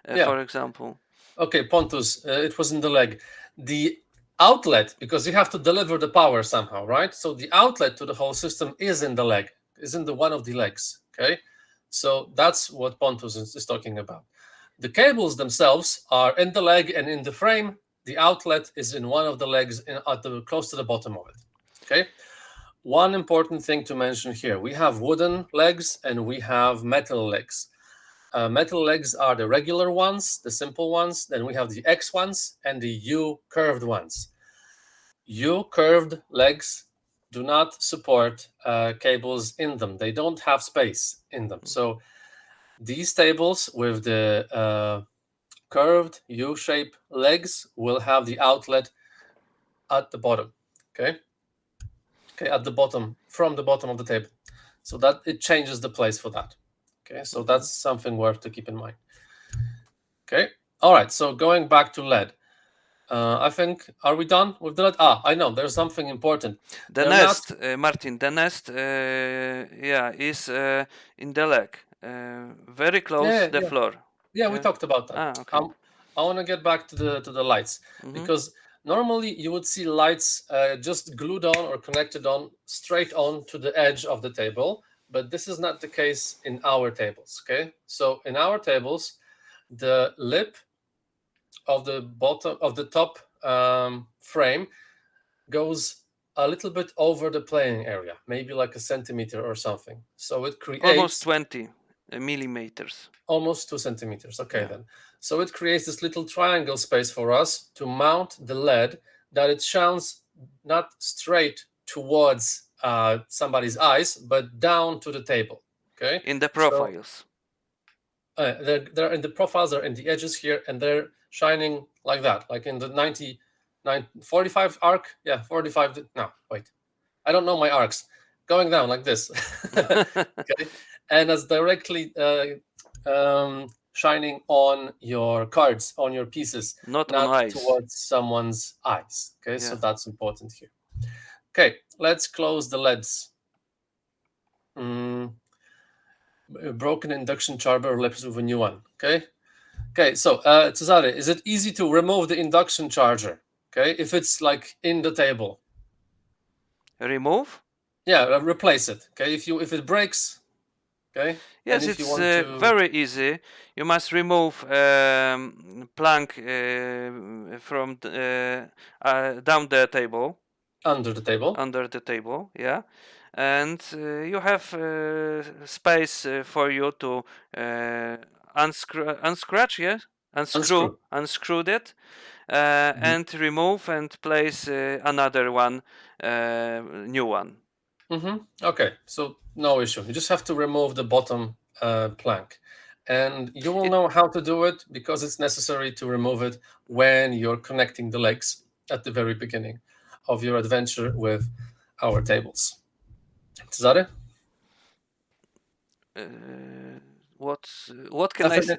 Yeah. for example. Okay, Pontus, it was in the leg. The outlet, because you have to deliver the power somehow, right? So the outlet to the whole system is in the leg, is in the one of the legs. Okay, so that's what Pontus is talking about. The cables themselves are in the leg and in the frame. The outlet is in one of the legs, at the close to the bottom of it. Okay. One important thing to mention here: we have wooden legs and we have metal legs. Metal legs are the regular ones, the simple ones. Then we have the X ones and the U curved ones. U curved legs do not support cables in them. They don't have space in them. So these tables with the curved U-shape legs will have the outlet at the bottom. Okay. Okay, at the bottom, from the bottom of the table. So that it changes the place for that. Okay, so Mhm. that's something worth to keep in mind. Okay. All right. So going back to lead, I think are we done with the lead? Ah, I know. There's something important. The They're not. nest, Martin, the nest, yeah, is in the leg, very close Yeah, the yeah, floor. yeah. We Yeah. talked about that. Ah, okay. I want to get back to the lights Mm-hmm. because normally you would see lights just glued on or connected on straight on to the edge of the table, but this is not the case in our tables. Okay, so in our tables, the lip of the bottom of the top frame goes a little bit over the playing area, maybe like a centimeter or something. So it Almost creates 20 millimeters. almost 2 centimeters. Okay, Yeah. then. So it creates this little triangle space for us to mount the lead that it shines not straight towards somebody's eyes, but down to the table. Okay, In the so profiles. they're in the profiles, they're in the edges here, and they're shining like that, like in the 45 arc. Yeah, 45. No, wait. I don't know my arcs. Going down like this. Okay. And as directly shining on your cards, on your pieces, Not on not ice. towards someone's eyes. Okay, so Yeah. that's important here. Okay, let's close the LEDs. Mm, a broken induction charger replaced with a new one. Okay, so Cesare, is it easy to remove the induction charger? Okay, if it's like in the table. Remove? Yeah, replace it. Okay, if it breaks, okay, and Yes, if you it's want to very easy. You must remove plank from down the table, under the table. under the table, yeah, and you have space for you to unscratch, yes, Unscrew. unscrew it, Mhm. and remove and place another one, new one. Okay, so no issue. You just have to remove the bottom plank. And you will It know how to do it because it's necessary to remove it when you're connecting the legs at the very beginning of your adventure with our tables. Is that it? what I can I think say?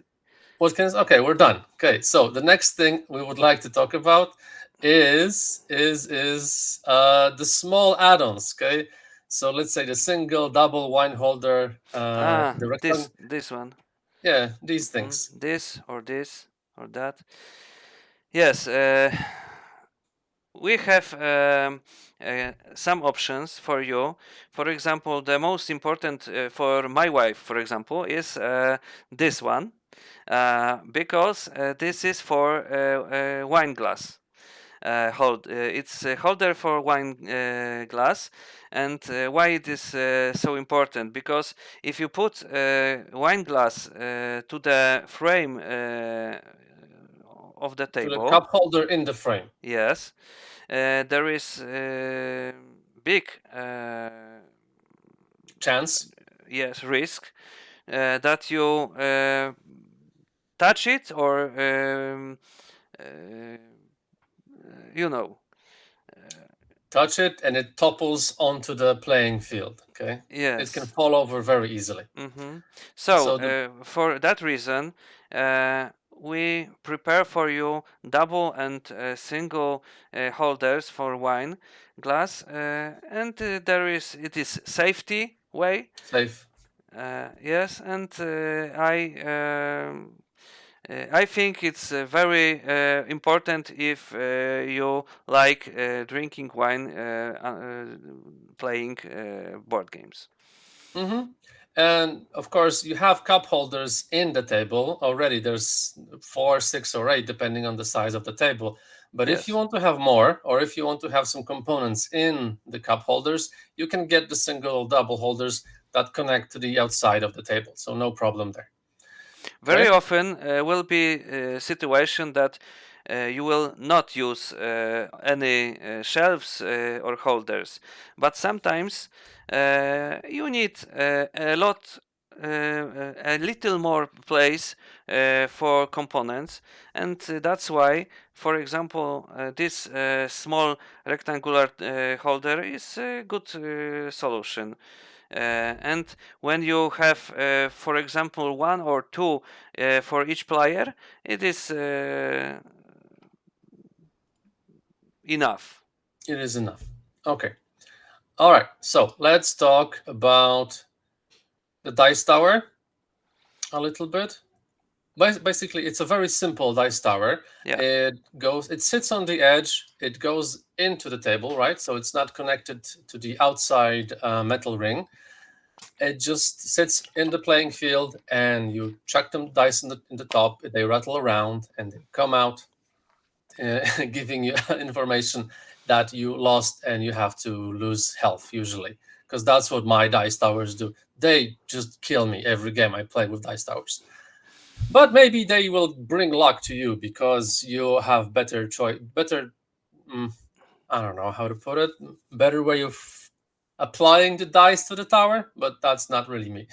okay, we're done. Okay, so the next thing we would like to talk about is the small add-ons. Okay, so let's say the single, double wine holder, Ah, the rectangle. this one. Yeah, these things. This or that. Yes, we have some options for you. For example, the most important for my wife, for example, is this one, because this is for wine glass. It's a holder for wine glass, and why it is so important? Because if you put wine glass to the frame of the To the table, cup holder in the frame. yes, there is big Chance. yes risk that you touch it or you know. Touch it and it topples onto the playing field. Okay, it can Yes. fall over very easily. So, So the for that reason, we prepare for you double and single holders for wine glass, and there is it is safety way. safe. Yes, and I think it's very important if you like drinking wine, playing board games. Mm-hmm. And of course, you have cup holders in the table already. There's 4, 6, or 8, depending on the size of the table. But if you Yes. want to have more, or if you want to have some components in the cup holders, you can get the single or double holders that connect to the outside of the table. So no problem there. Very Okay. often will be a situation that you will not use any shelves or holders, but sometimes you need a little more place for components, and that's why, for example, this small rectangular holder is a good solution. And when you have, for example, one or two for each player, it is enough. It is enough. Okay. All right. So let's talk about the dice tower a little bit. Basically, it's a very simple dice tower. Yeah. It sits on the edge, it goes into the table, right? So it's not connected to the outside metal ring. It just sits in the playing field, and you chuck them dice in the top. They rattle around, and they come out, giving you information that you lost, and you have to lose health usually, because that's what my dice towers do. They just kill me every game I play with dice towers. But maybe they will bring luck to you because you have better choice, better. mm, I don't know how to put it. Better way of applying the dice to the tower, but that's not really me.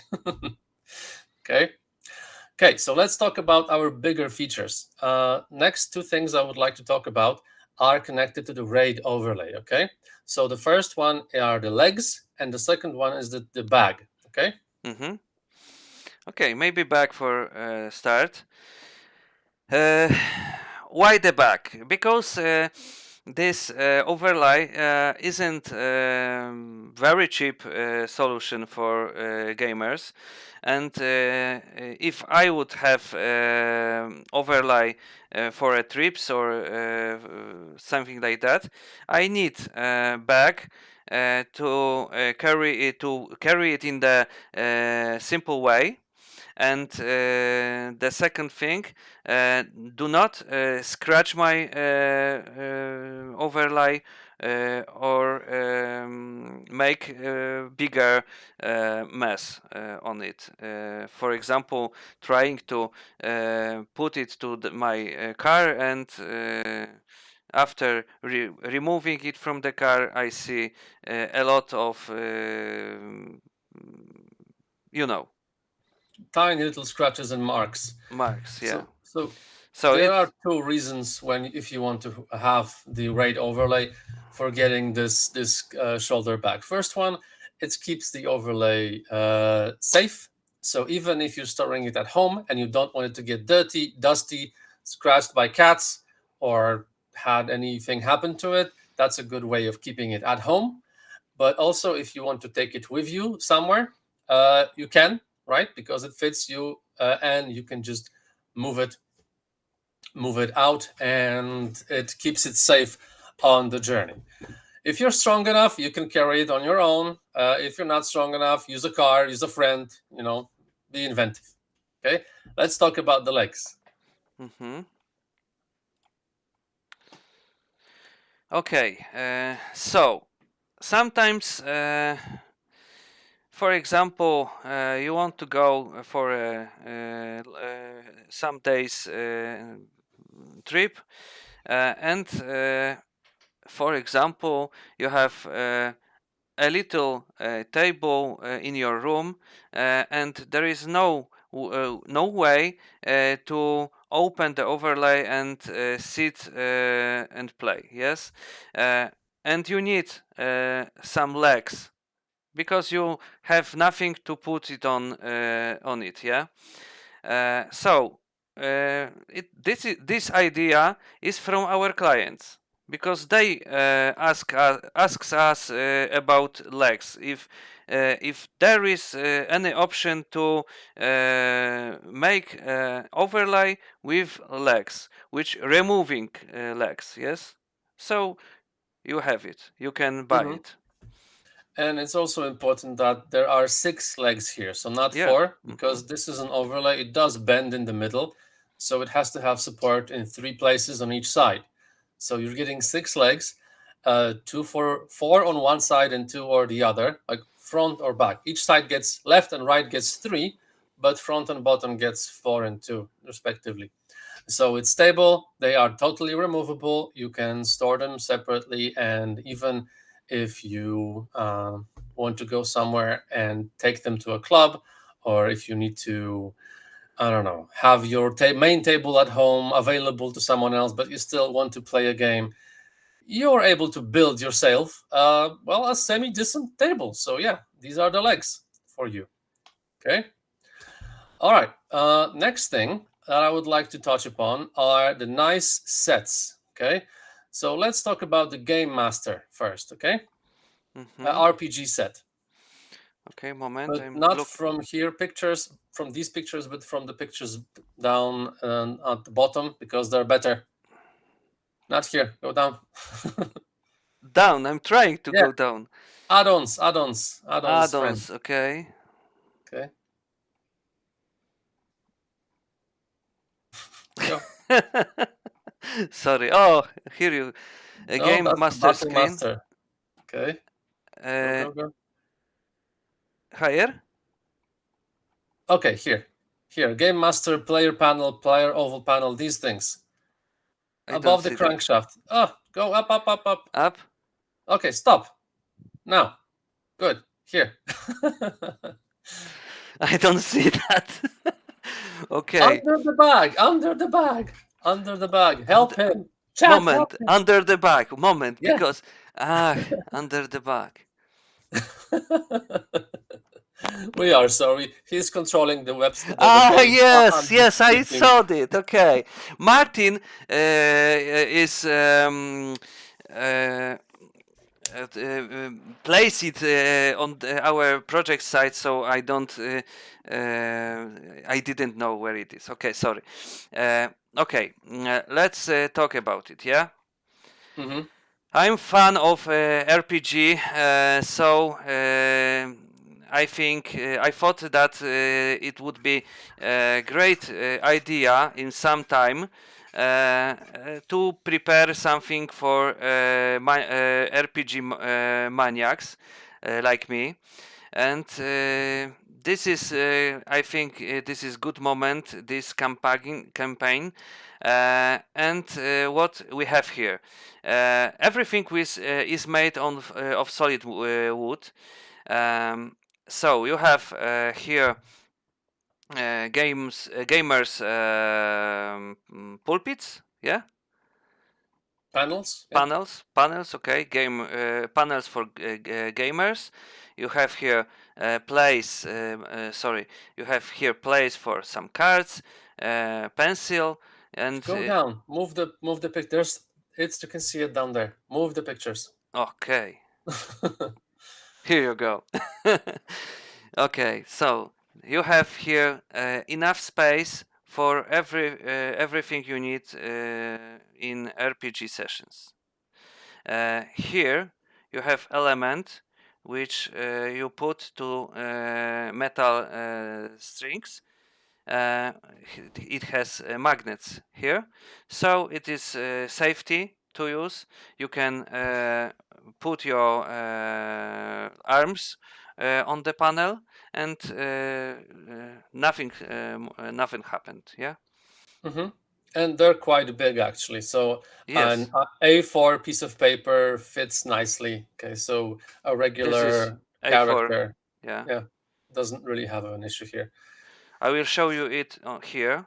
Okay. Okay. So let's talk about our bigger features. Next two things I would like to talk about are connected to the raid overlay. Okay. So the first one are the legs, and the second one is the bag. Okay. Mm-hmm. Okay, maybe back for start. Why the back? Because this overlay isn't very cheap solution for gamers, and if I would have overlay for a trips or something like that, I need bag to carry it in the simple way. And the second thing, do not scratch my overlay or make a bigger mess on it. For example, trying to put it to my car, and after removing it from the car, I see a lot of you know, Tiny little scratches and marks. marks. Yeah. So So there are it's two reasons when if you want to have the RAID overlay for getting this shoulder back. First one, it keeps the overlay safe. So even if you're storing it at home and you don't want it to get dirty, dusty, scratched by cats, or had anything happen to it, that's a good way of keeping it at home. But also, if you want to take it with you somewhere, you can, right? Because it fits you, and you can just move it out, and it keeps it safe on the journey. If you're strong enough, you can carry it on your own. If you're not strong enough, use a car, use a friend, be inventive. Okay, let's talk about the legs. okay. So sometimes, for example, you want to go for some days trip, and for example, you have a little table in your room, and there is no way to open the overlay and sit and play. Yes, and you need some legs because you have nothing to put it on it. Yeah. So this idea is from our clients because they asks us about legs. If there is any option to make overlay with legs, which removing legs, yes. So you have it. You can buy Mhm. it. And it's also important that there are 6 legs here, so not Yeah. 4, because this is an overlay. It does bend in the middle, so it has to have support in 3 places on each side. So you're getting 6 legs, 4 on one side and 2 or the other, like front or back. Each side gets left and right gets 3, but front and bottom gets 4 and 2 respectively. So it's stable. They are totally removable. You can store them separately, and even if you want to go somewhere and take them to a club, or if you need to, I don't know, have your main table at home available to someone else, but you still want to play a game, you're able to build yourself, a semi-decent table. So yeah, these are the legs for you. Okay. All right. Next thing that I would like to touch upon are the nice sets. Okay. So let's talk about the Game Master first. Okay. RPG set. Okay, moment. But I'm not look. from here pictures, from these pictures, but from the pictures down at the bottom, because they're better. Not here. Go down. Down. I'm trying to Yeah. go down. Add-ons, friend. Add-ons. Okay. Okay. Go. Sorry. Oh, here you. A No, game that's the master Battle screen. Master. Okay. Go, Uh, go, go. higher. Okay, here, Game Master, player panel, player oval panel, these things. I don't Above the see that. crankshaft. Oh, go up, up, up, up. Up. Okay, stop. Now. Good. Here. I don't see that. Okay. Under the bag, under the bag, under the bag. Help him. Chat, help Moment. him. Under the bag. Moment. Yeah. Because under the bag. We are sorry. He's controlling the the Ah, page. I'm yes, just yes, I speaking. saw it. Okay. Martin is uh, place it on our project site, so I don't. I didn't know where it is. Okay, sorry. Okay, let's talk about it. Yeah. Hmm. I'm fan of RPG, so I think I thought that it would be a great idea in some time to prepare something for RPG maniacs like me, and this is I think this is good moment, this campaign and what we have here, everything is made on of solid wood. um, so you have here gamers pulpits, yeah, Panels. Yeah. panels, okay, game panels for gamers. You have here sorry, you have here place for some cards, pencil, and Go down. Move the pictures. It's you can see it down there. Move the pictures. okay, here you go. Okay, so you have here enough space for everything you need in RPG sessions. Here you have element which you put to metal strings. uh, it has magnets here, so it is safety to use. You can put your arms on the panel, and nothing happened, yeah. Hmm. And they're quite big actually. So an Yes, A4 piece of paper fits nicely. Okay, so a this is regular A4, character, yeah. yeah, doesn't really have an issue here. I will show you it here,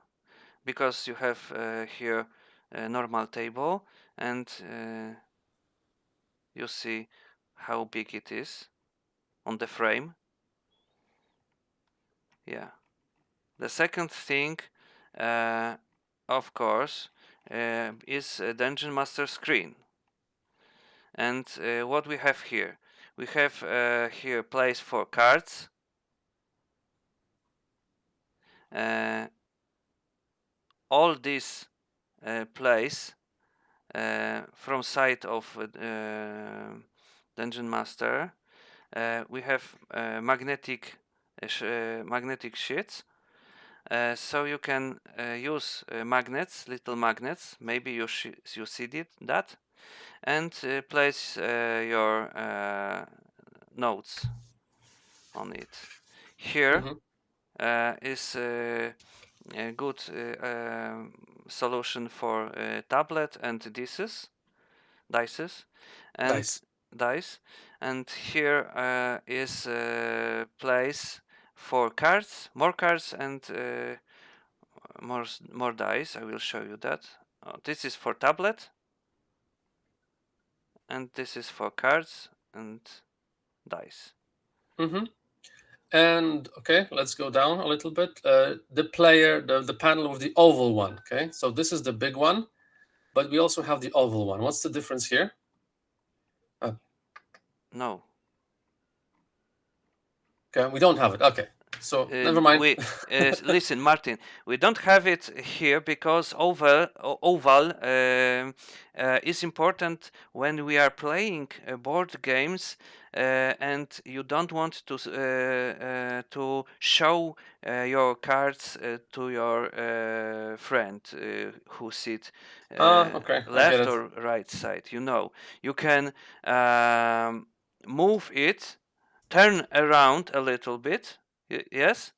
because you have here a normal table, and you see how big it is on the frame. Yeah. The second thing, uh, of course, is a Dungeon Master screen. And what we have here? We have here place for cards. Uh, all this place from side of Dungeon Master. We have magnetic sheets. So you can use magnets, little magnets. Maybe you see that, and place your notes on it. Here Hmm. is a good solution for tablet and dices, and Nice. dice. And here is place for cards, more cards, and more dice. I will show you that. This is for tablet, and this is for cards and dice. Hmm. And okay, let's go down a little bit. The panel with the oval one. Okay, so this is the big one, but we also have the oval one. What's the difference here? Uh, No, okay, we don't have it. Okay, so never mind. we listen, Martin. We don't have it here because oval is important when we are playing board games, and you don't want to show your cards to your friend who sit Okay, I get left it. or right side. You know, you can move it, turn around a little bit. Yes,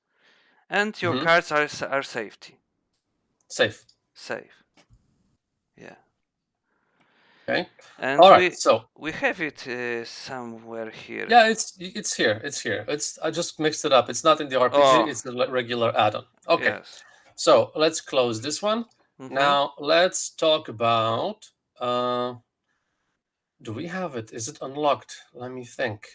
and your Hmm. cards are safety Safe. safe. Yeah, Okay. and All right. we So we have it somewhere here. yeah, it's here. It's here. It's I just mixed it up. It's not in the RPG. Oh It's a regular add-on. Okay. yes. So let's close this one. Mm-hmm. Now let's talk about. Do we have it? Is it unlocked? Let me think.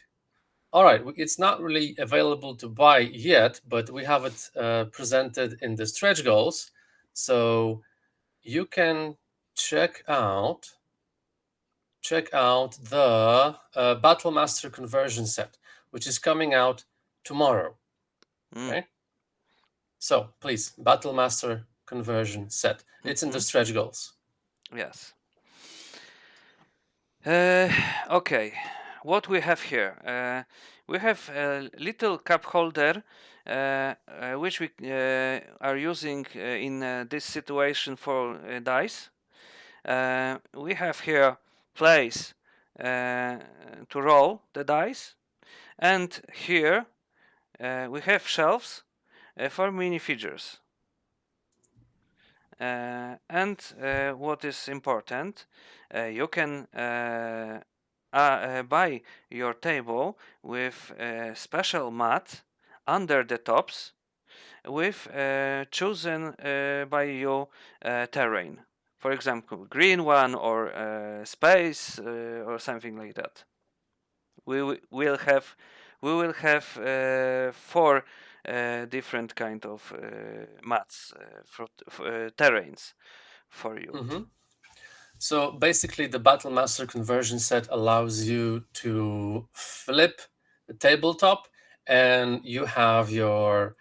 All right, it's not really available to buy yet, but we have it presented in the stretch goals. So you can check out the Battle Master conversion set, which is coming out tomorrow. Mm. Okay, so please, Battle Master conversion set. It's in the stretch goals. Yes. Okay, what we have here? We have a little cup holder, which we are using in this situation for dice. We have here place to roll the dice, and here we have shelves for minifigures. And what is important, you can buy your table with a special mat under the tops with chosen by you terrain. For example, green one or space or something like that. Will have four different kind of mats for terrains for you. Mm-hmm. So basically, the Battle Master conversion set allows you to flip the tabletop, and you have your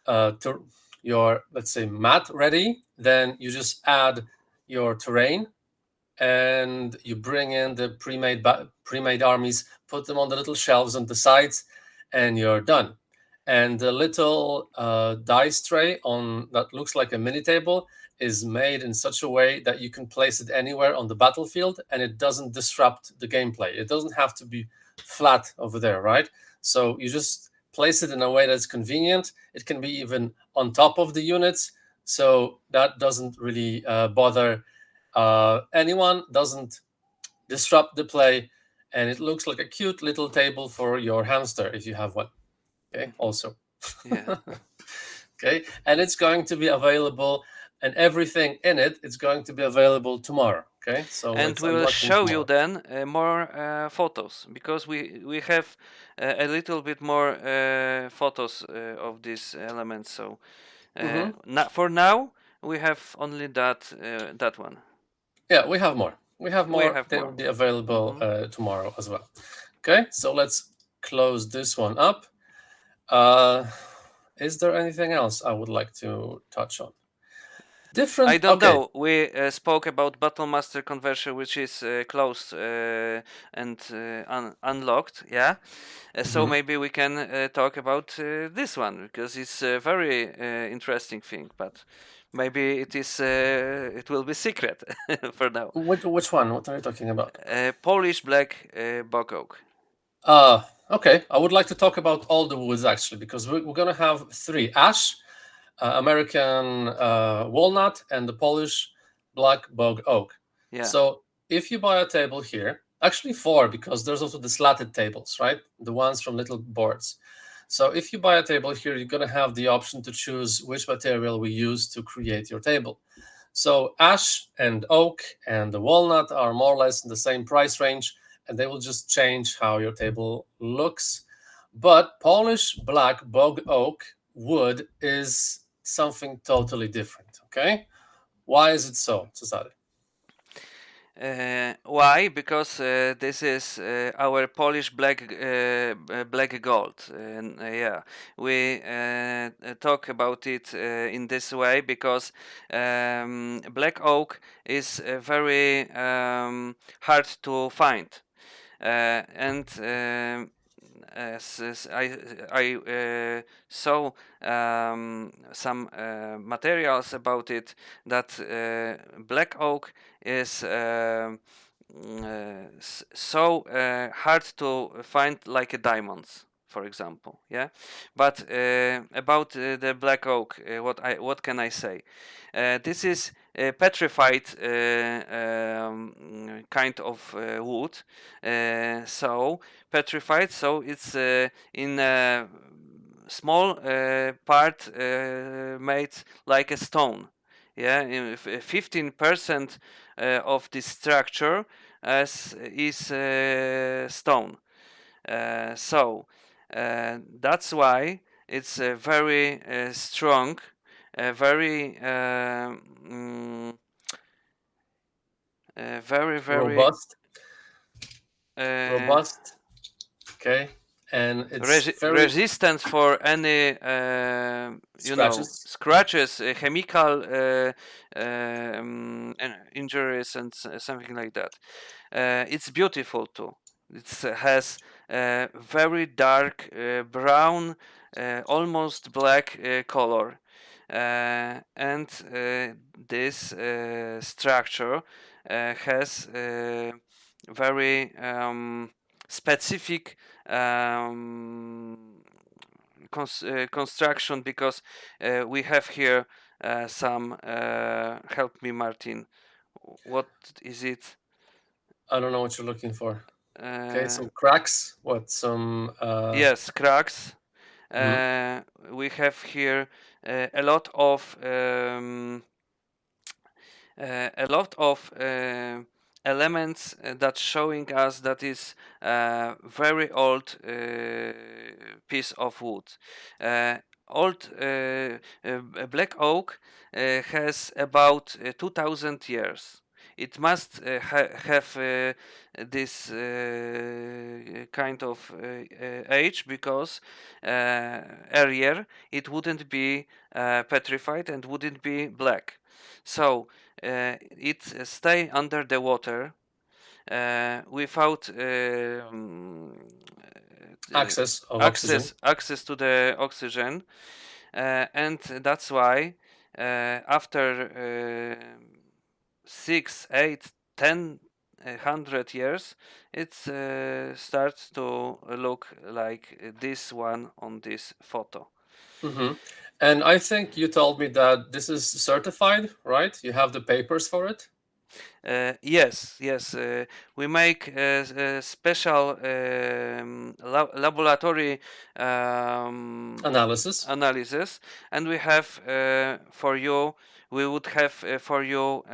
let's say mat ready. Then you just add your terrain, and you bring in the pre-made armies, put them on the little shelves on the sides, and you're done. And the little dice tray on that looks like a mini table is made in such a way that you can place it anywhere on the battlefield, and it doesn't disrupt the gameplay. It doesn't have to be flat over there, right? So you just place it in a way that's convenient. It can be even on top of the units, so that doesn't really bother anyone, doesn't disrupt the play, and it looks like a cute little table for your hamster if you have one. Okay, also. Yeah. Okay, and it's going to be available, and everything in it is going to be available tomorrow. Okay, so And it's we will unlocking show you tomorrow. then more photos, because we have a little bit more photos of these elements. So Mm-hmm. for now we have only that one. Yeah, we have more. We have We more. have They will more. be available Mhm. tomorrow as well. Okay, so let's close this one up. Uh, is there anything else I would like to touch on? I Different. don't Okay. know. We spoke about Battle Master conversion, which is closed and unlocked. Yeah. So Mhm. maybe we can talk about this one, because it's a very interesting thing. But maybe it will be secret for now. Which one? What are you talking about? Polish black bog oak. Okay. I would like to talk about all the woods actually, because we're gonna have three: ash, American walnut, and the Polish black bog oak. Yeah. So if you buy a table here, actually four, because there's also the slatted tables, right? The ones from little boards. So if you buy a table here, you're gonna have the option to choose which material we use to create your table. So ash and oak and the walnut are more or less in the same price range, and they will just change how your table looks. But Polish black bog oak wood is something totally different. Okay, why is it so, Cesare? Why? Because this is our Polish black gold. And yeah, we talk about it in this way because black oak is very hard to find, and as I saw some materials about it, that black oak is so hard to find like a diamonds, for example. Yeah, but about the black oak, what can I say? This is a petrified kind of wood. So petrified, so it's in a small part made like a stone. Yeah, 15% of this structure is stone. So that's why it's very strong, very very Robust, robust. Okay, and it's very resistant for any scratches. scratches, chemical injuries and something like that. It's beautiful too. It has very dark brown, almost black color, and this structure has very specific um, construction, because we have here some help me, Martin, what is it? I don't know what you're looking for. Okay, uh, some cracks. What some? yes, cracks. Mhm. We have here a lot of elements that showing us that is very old piece of wood. Uh, old black oak has about 2000 years. It must have this kind of age, because earlier it wouldn't be petrified and wouldn't be black. So it stay under the water without Access of oxygen. access to the oxygen, and that's why after 6, 8, 10 100 years, it starts to look like this one on this photo. Hmm. And I think you told me that this is certified, right? You have the papers for it. Yes, yes. We make special laboratory Analysis, analysis, and we have for you. We would have for you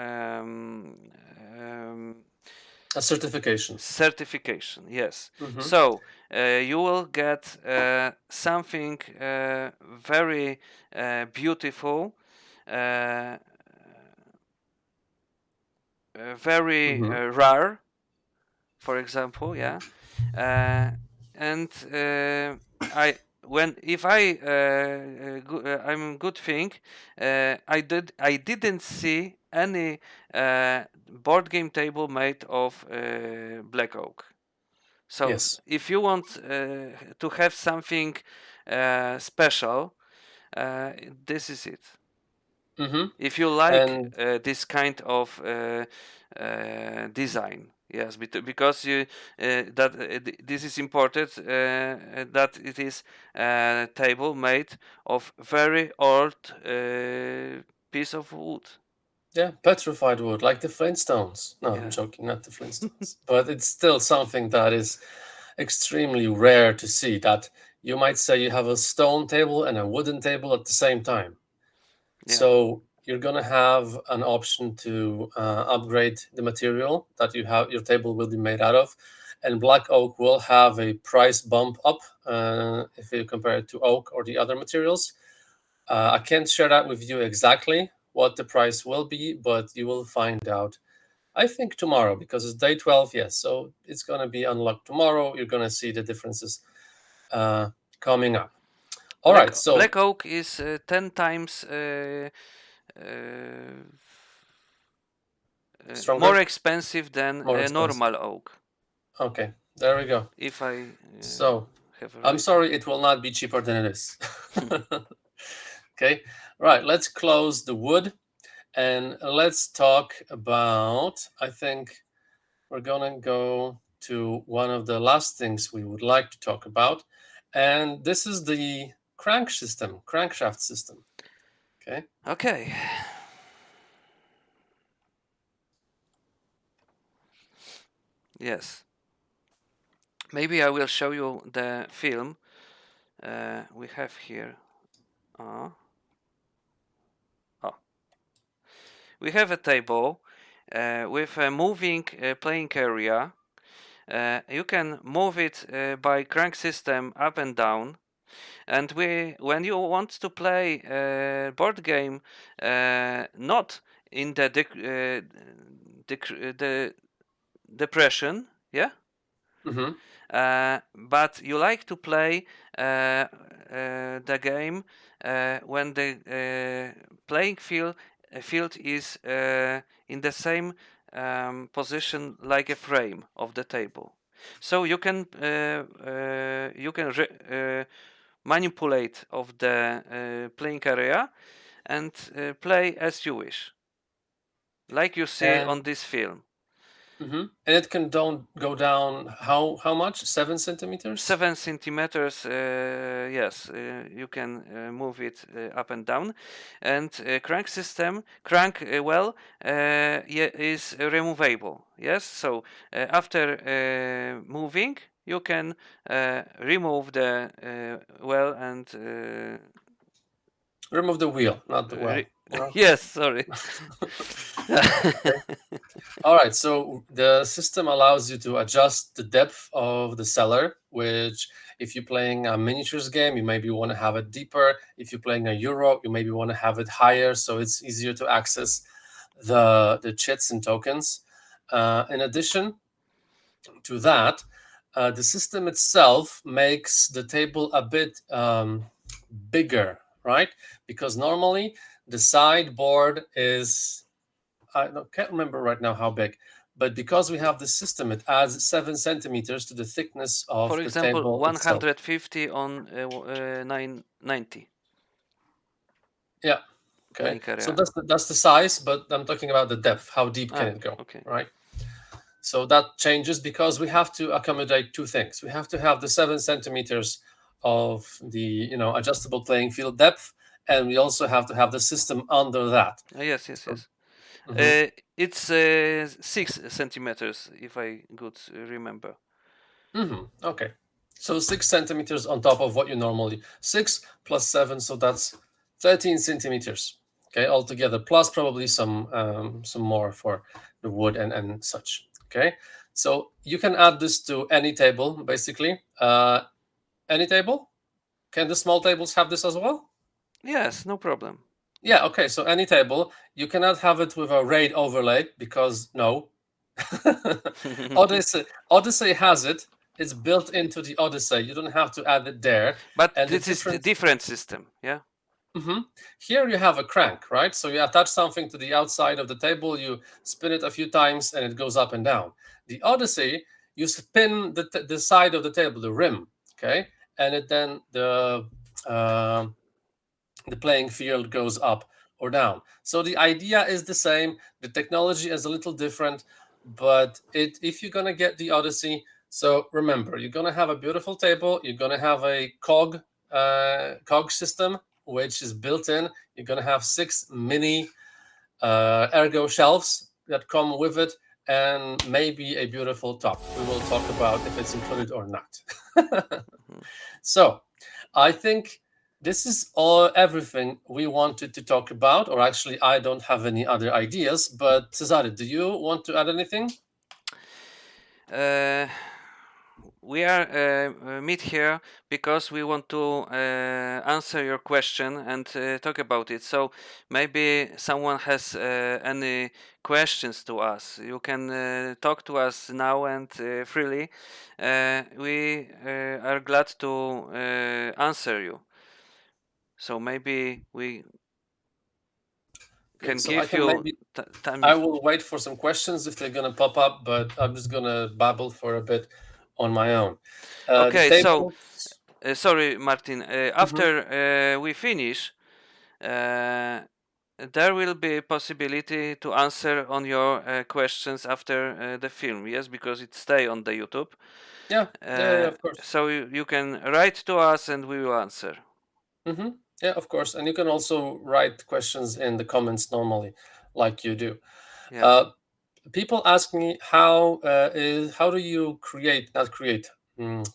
a certification. certification. Yes. Hmm. So you will get something very beautiful. Uh, very Hmm. rare, for example, yeah. uh, and I when if I I'm good thing, I didn't see any board game table made of black oak. So Yes. if you want to have something special, uh, this is it. Hmm. If you like And this kind of design, yes, because you that this is important, that it is a table made of very old piece of wood. yeah, petrified wood, like the Flintstones. No, I'm Yeah. joking, not the Flintstones. But it's still something that is extremely rare to see. That you might say you have a stone table and a wooden table at the same time. Yeah. So you're gonna have an option to upgrade the material that you have your table will be made out of, and black oak will have a price bump up if you compare it to oak or the other materials. I can't share that with you exactly what the price will be, but you will find out. I think tomorrow, because it's day 12. Yes, so it's gonna be unlocked tomorrow. You're gonna see the differences uh, coming up. All right, so Black oak is 10 times uh, more stronger, expensive than more expensive. normal oak, Okay, there we go. if I So have I'm right. sorry, it will not be cheaper than it is. Okay, right. Let's close the wood and let's talk about. I think we're gonna go to one of the last things we would like to talk about, and this is the crankshaft system. Okay. Okay. Yes. Maybe I will show you the film we have here. Uh, oh. We have a table with a moving playing area. you can move it by crank system up and down. And when you want to play a board game, not in the depression, yeah, Mm-hmm. but you like to play the game when the playing field is in the same position like a frame of the table. So you can manipulate of the playing area and play as you wish, like you see on And this film. and it can don't go down how much? 7 centimeters? 7 centimeters, yes, you can move it up and down. And crank system, crank well, yeah, is removable. Yes, so after moving, you can remove the well and Remove the wheel, not the well. No? yes, sorry. Okay. All right. So the system allows you to adjust the depth of the cellar, which if you're playing a miniatures game, you maybe want to have it deeper. If you're playing a Euro, you maybe want to have it higher, so it's easier to access the chits and tokens. In addition to that, the system itself makes the table a bit bigger, right? Because normally the sideboard is, can't remember right now how big, but because we have the system, it adds 7 centimeters to the thickness For of the example, table itself. 150 on 990 Yeah. Okay. playing So area. that's the size, but I'm talking about the depth. How deep can Ah, it go? okay. Right. So that changes because we have to accommodate two things. We have to have the 7 centimeters of the adjustable playing field depth, and we also have to have the system under that. Yes, yes, So, yes. mhm. It's 6 centimeters, if I could remember. Okay. So 6 centimeters on top of what you normally 6 plus 7, so that's 13 centimeters. Okay, altogether, plus probably some more for the wood and such. Okay, so you can add this to any table, basically. Any table. Can the small tables have this as well? Yes, no problem. Yeah. Okay. So any table. You cannot have it with a RAID overlay because no. Odyssey has it. It's built into the Odyssey. You don't have to add it there. But And the this is a difference. different system, yeah? Here you have a crank, right? So you attach something to the outside of the table, you spin it a few times, and it goes up and down. The Odyssey, you spin the side of the table, the rim, okay, and it then uh, the playing field goes up or down. So the idea is the same. The technology is a little different, but if you're gonna get the Odyssey, so remember, you're gonna have a beautiful table. You're gonna have a cog system which is built in. You're gonna have 6 mini ergo shelves that come with it, and maybe a beautiful top. We will talk about if it's included or not. So, I think this is everything we wanted to talk about, or actually, I don't have any other ideas. But Cesare, do you want to add anything? Uh, we are meet here because we want to answer your question and talk about it. So maybe someone has any questions to us. You can talk to us now and freely. We are glad to answer you. So maybe we Okay, can so I give can you maybe time. I will wait for some questions if they're gonna pop up, but I'm just gonna babble for a bit on my own. The Okay, so tables. sorry, Martin. Mhm. After we finish, uh, there will be a possibility to answer on your questions after the film. Yes, because it stay on the YouTube. Yeah, yeah, of course. So you can write to us and we will answer. Yeah, of course. And you can also write questions in the comments normally, like you do. Yeah. Uh, People ask me how do you not create,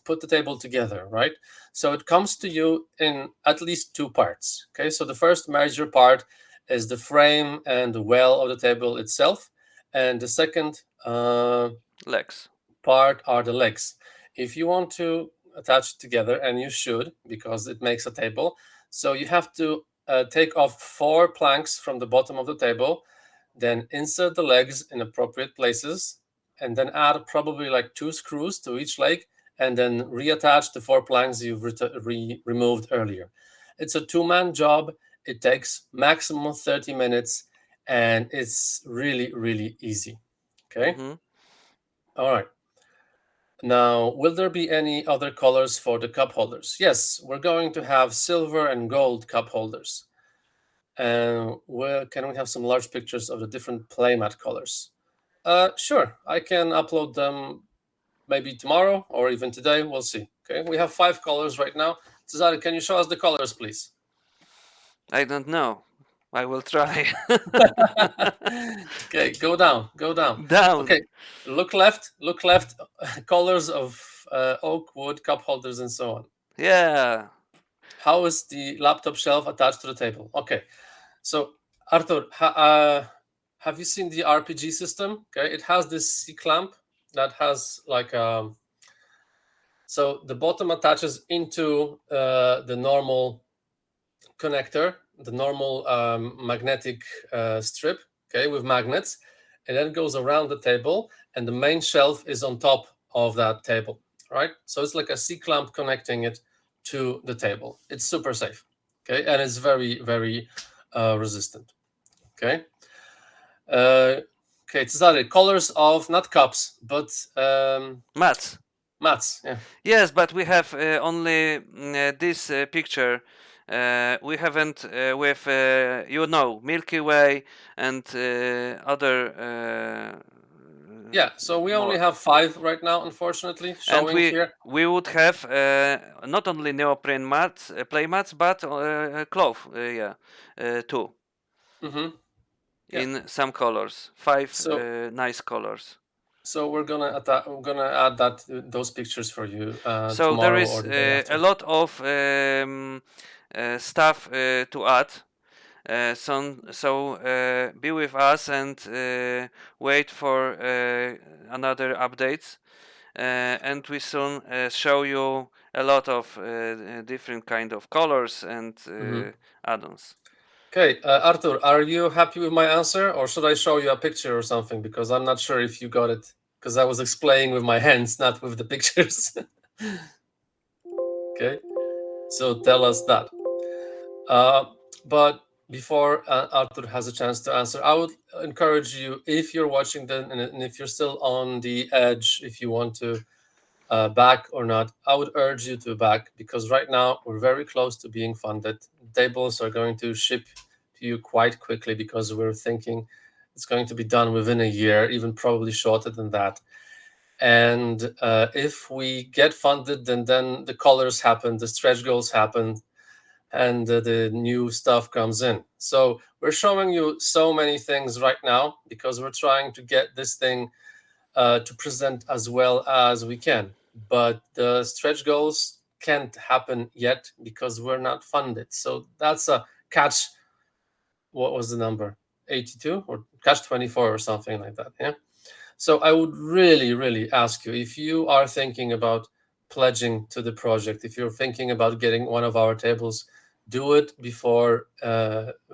put the table together, right? So it comes to you in at least two parts. Okay, so the first major part is the frame and the well of the table itself, and the second Lex. part are the legs. If you want to attach it together, and you should, because it makes a table, so you have to take off 4 planks from the bottom of the table, then insert the legs in appropriate places, and then add probably like 2 screws to each leg, and then reattach the 4 planks you've removed earlier. It's a 2-man job. It takes maximum 30 minutes, and it's really, really easy. Okay. Mm-hmm. All right. Now, will there be any other colors for the cup holders? Yes, we're going to have silver and gold cup holders. And can we have some large pictures of the different playmat colors? Sure, I can upload them maybe tomorrow or even today. We'll see. Okay, we have 5 colors right now. Cesare, can you show us the colors, please? I don't know. I will try. Okay, go down, go down. Down. Okay, look left, look left. Colors of oak, wood, cup holders, and so on. Yeah. How is the laptop shelf attached to the table? Okay, so Arthur, have you seen the RPG system? Okay, it has this C clamp that has like so the bottom attaches into the normal connector, the normal magnetic strip, okay, with magnets, and then it goes around the table, and the main shelf is on top of that table, right? So it's like a C clamp connecting it to the table. It's super safe, okay, and it's very, very resistant, okay. Okay, Cesare, colors of not cups, but Mats. mats. Yeah. Yes, but we have only this picture. We haven't with Milky Way and other. Yeah, so we only more. have 5 right now, unfortunately, And showing here. we would have not only neoprene mats, play mats, but cloth, too. Mm-hmm. Yeah. In some colors, 5 So nice colors. so we're gonna add those pictures for you So there tomorrow is or the day after. a lot of stuff to add. So be with us and wait for another updates. And we soon show you a lot of different kind of colors and add-ons. Okay, Arthur, are you happy with my answer, or should I show you a picture or something? Because I'm not sure if you got it, because I was explaining with my hands, not with the pictures. Okay, so tell us that. But before Arthur has a chance to answer, I would encourage you, if you're watching them and if you're still on the edge, if you want to back or not, I would urge you to back, because right now we're very close to being funded. Tables are going to ship to you quite quickly, because we're thinking it's going to be done within a year, even probably shorter than that. And if we get funded, then the colors happen, the stretch goals happen, and the new stuff comes in. So we're showing you so many things right now, because we're trying to get this thing to present as well as we can. But the stretch goals can't happen yet because we're not funded. So that's a catch. What was the number? 82 or catch 24 or something like that. Yeah. So I would really, really ask you, if you are thinking about pledging to the project, if you're thinking about getting one of our tables, do it before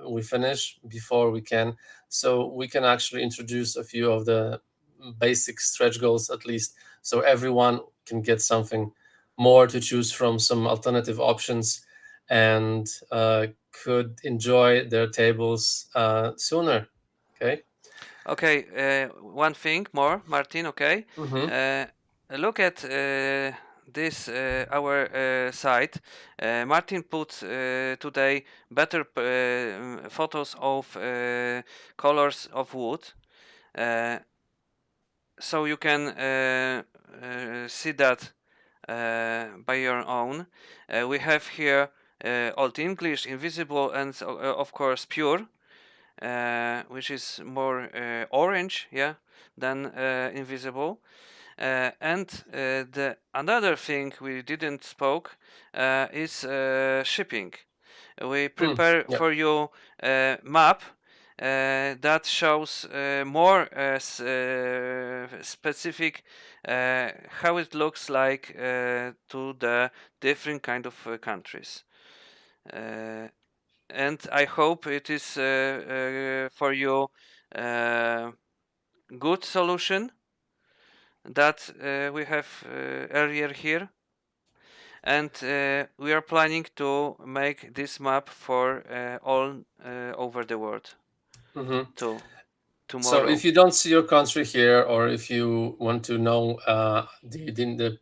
we finish, before we can, so we can actually introduce a few of the basic stretch goals, at least, so everyone can get something more to choose from, some alternative options, and could enjoy their tables sooner. Okay. Okay, one thing more, Martin. Okay, Mm-hmm. look at this our site. Martin put today better photos of colors of wood, so you can see that by your own. We have here Old English, Invisible, and of course Pure. Which is more orange, yeah, than invisible. And the another thing we didn't spoke is shipping. We prepare Yeah. for you a map that shows more specific how it looks like to the different kind of countries. And I hope it is for you good solution that we have earlier here. And we are planning to make this map for all over the world Hmm. to So tomorrow. if you don't see your country here, or if you want to know the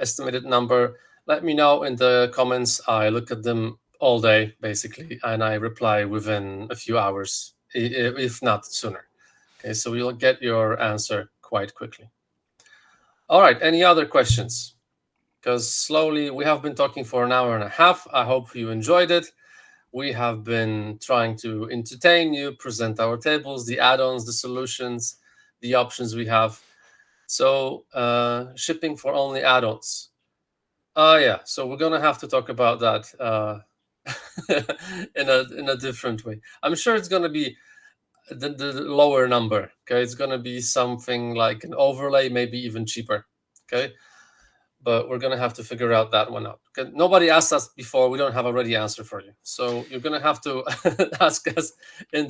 estimated number, let me know in the comments. I look at them all day basically, and I reply within a few hours, if not sooner. Okay, so you'll get your answer quite quickly. All right, any other questions? Because slowly we have been talking for an hour and a half. I hope you enjoyed it. We have been trying to entertain you, present our tables, the add-ons, the solutions, the options we have. So shipping for only add-ons. Yeah, so we're gonna have to talk about that in a different way. I'm sure it's gonna be the lower number. Okay, it's gonna be something like an overlay, maybe even cheaper. Okay, but we're gonna have to figure out that one out. Okay? Nobody asked us before. We don't have a ready answer for you, so you're gonna have to ask us in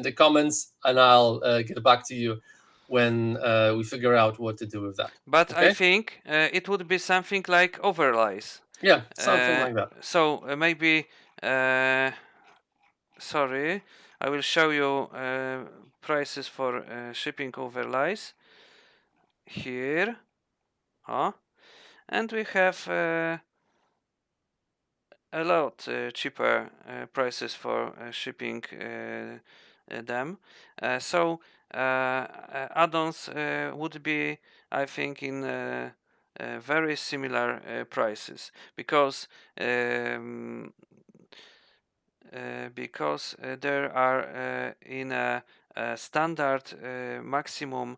the comments, and I'll get back to you when we figure out what to do with that. But I Okay? think it would be something like overlays. Yeah, something like that. So maybe, sorry, I will show you prices for shipping overlays here. Huh? And we have a lot cheaper prices for shipping them. So add-ons would be, I think, in very similar prices because there are in a standard maximum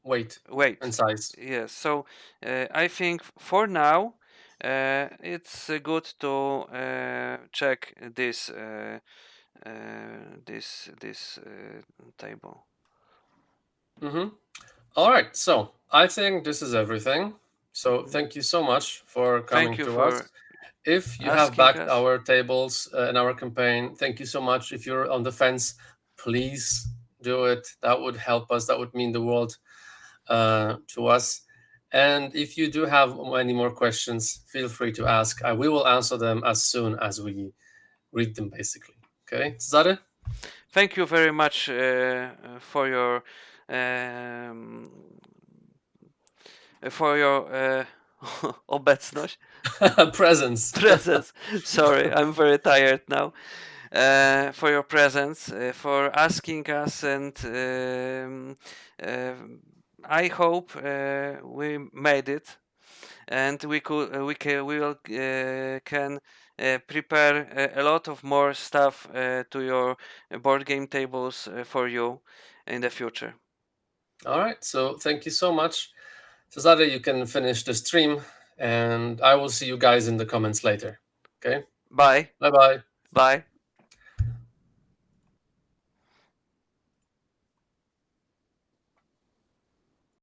Weight and weight. size. Yes, so I think for now it's good to check this table. Mm-hmm. All right, so I think this is everything. So thank you so much for Thank coming you to us. for If you have asking backed us. our tables in our campaign, thank you so much. If you're on the fence, please do it. That would help us. That would mean the world to us. And if you do have any more questions, feel free to ask. We will answer them as soon as we read them, basically. Okay, Cezary? Thank you very much um, for your obecność. Presence. Presence. Sorry, I'm very tired now. For your presence, for asking us, and uh, I hope we made it, and we will can prepare a lot of more stuff to your board game tables for you in the future. All right, so thank you so much. Cezary, you can finish the stream, and I will see you guys in the comments later. Okay, Bye. bye bye. Bye.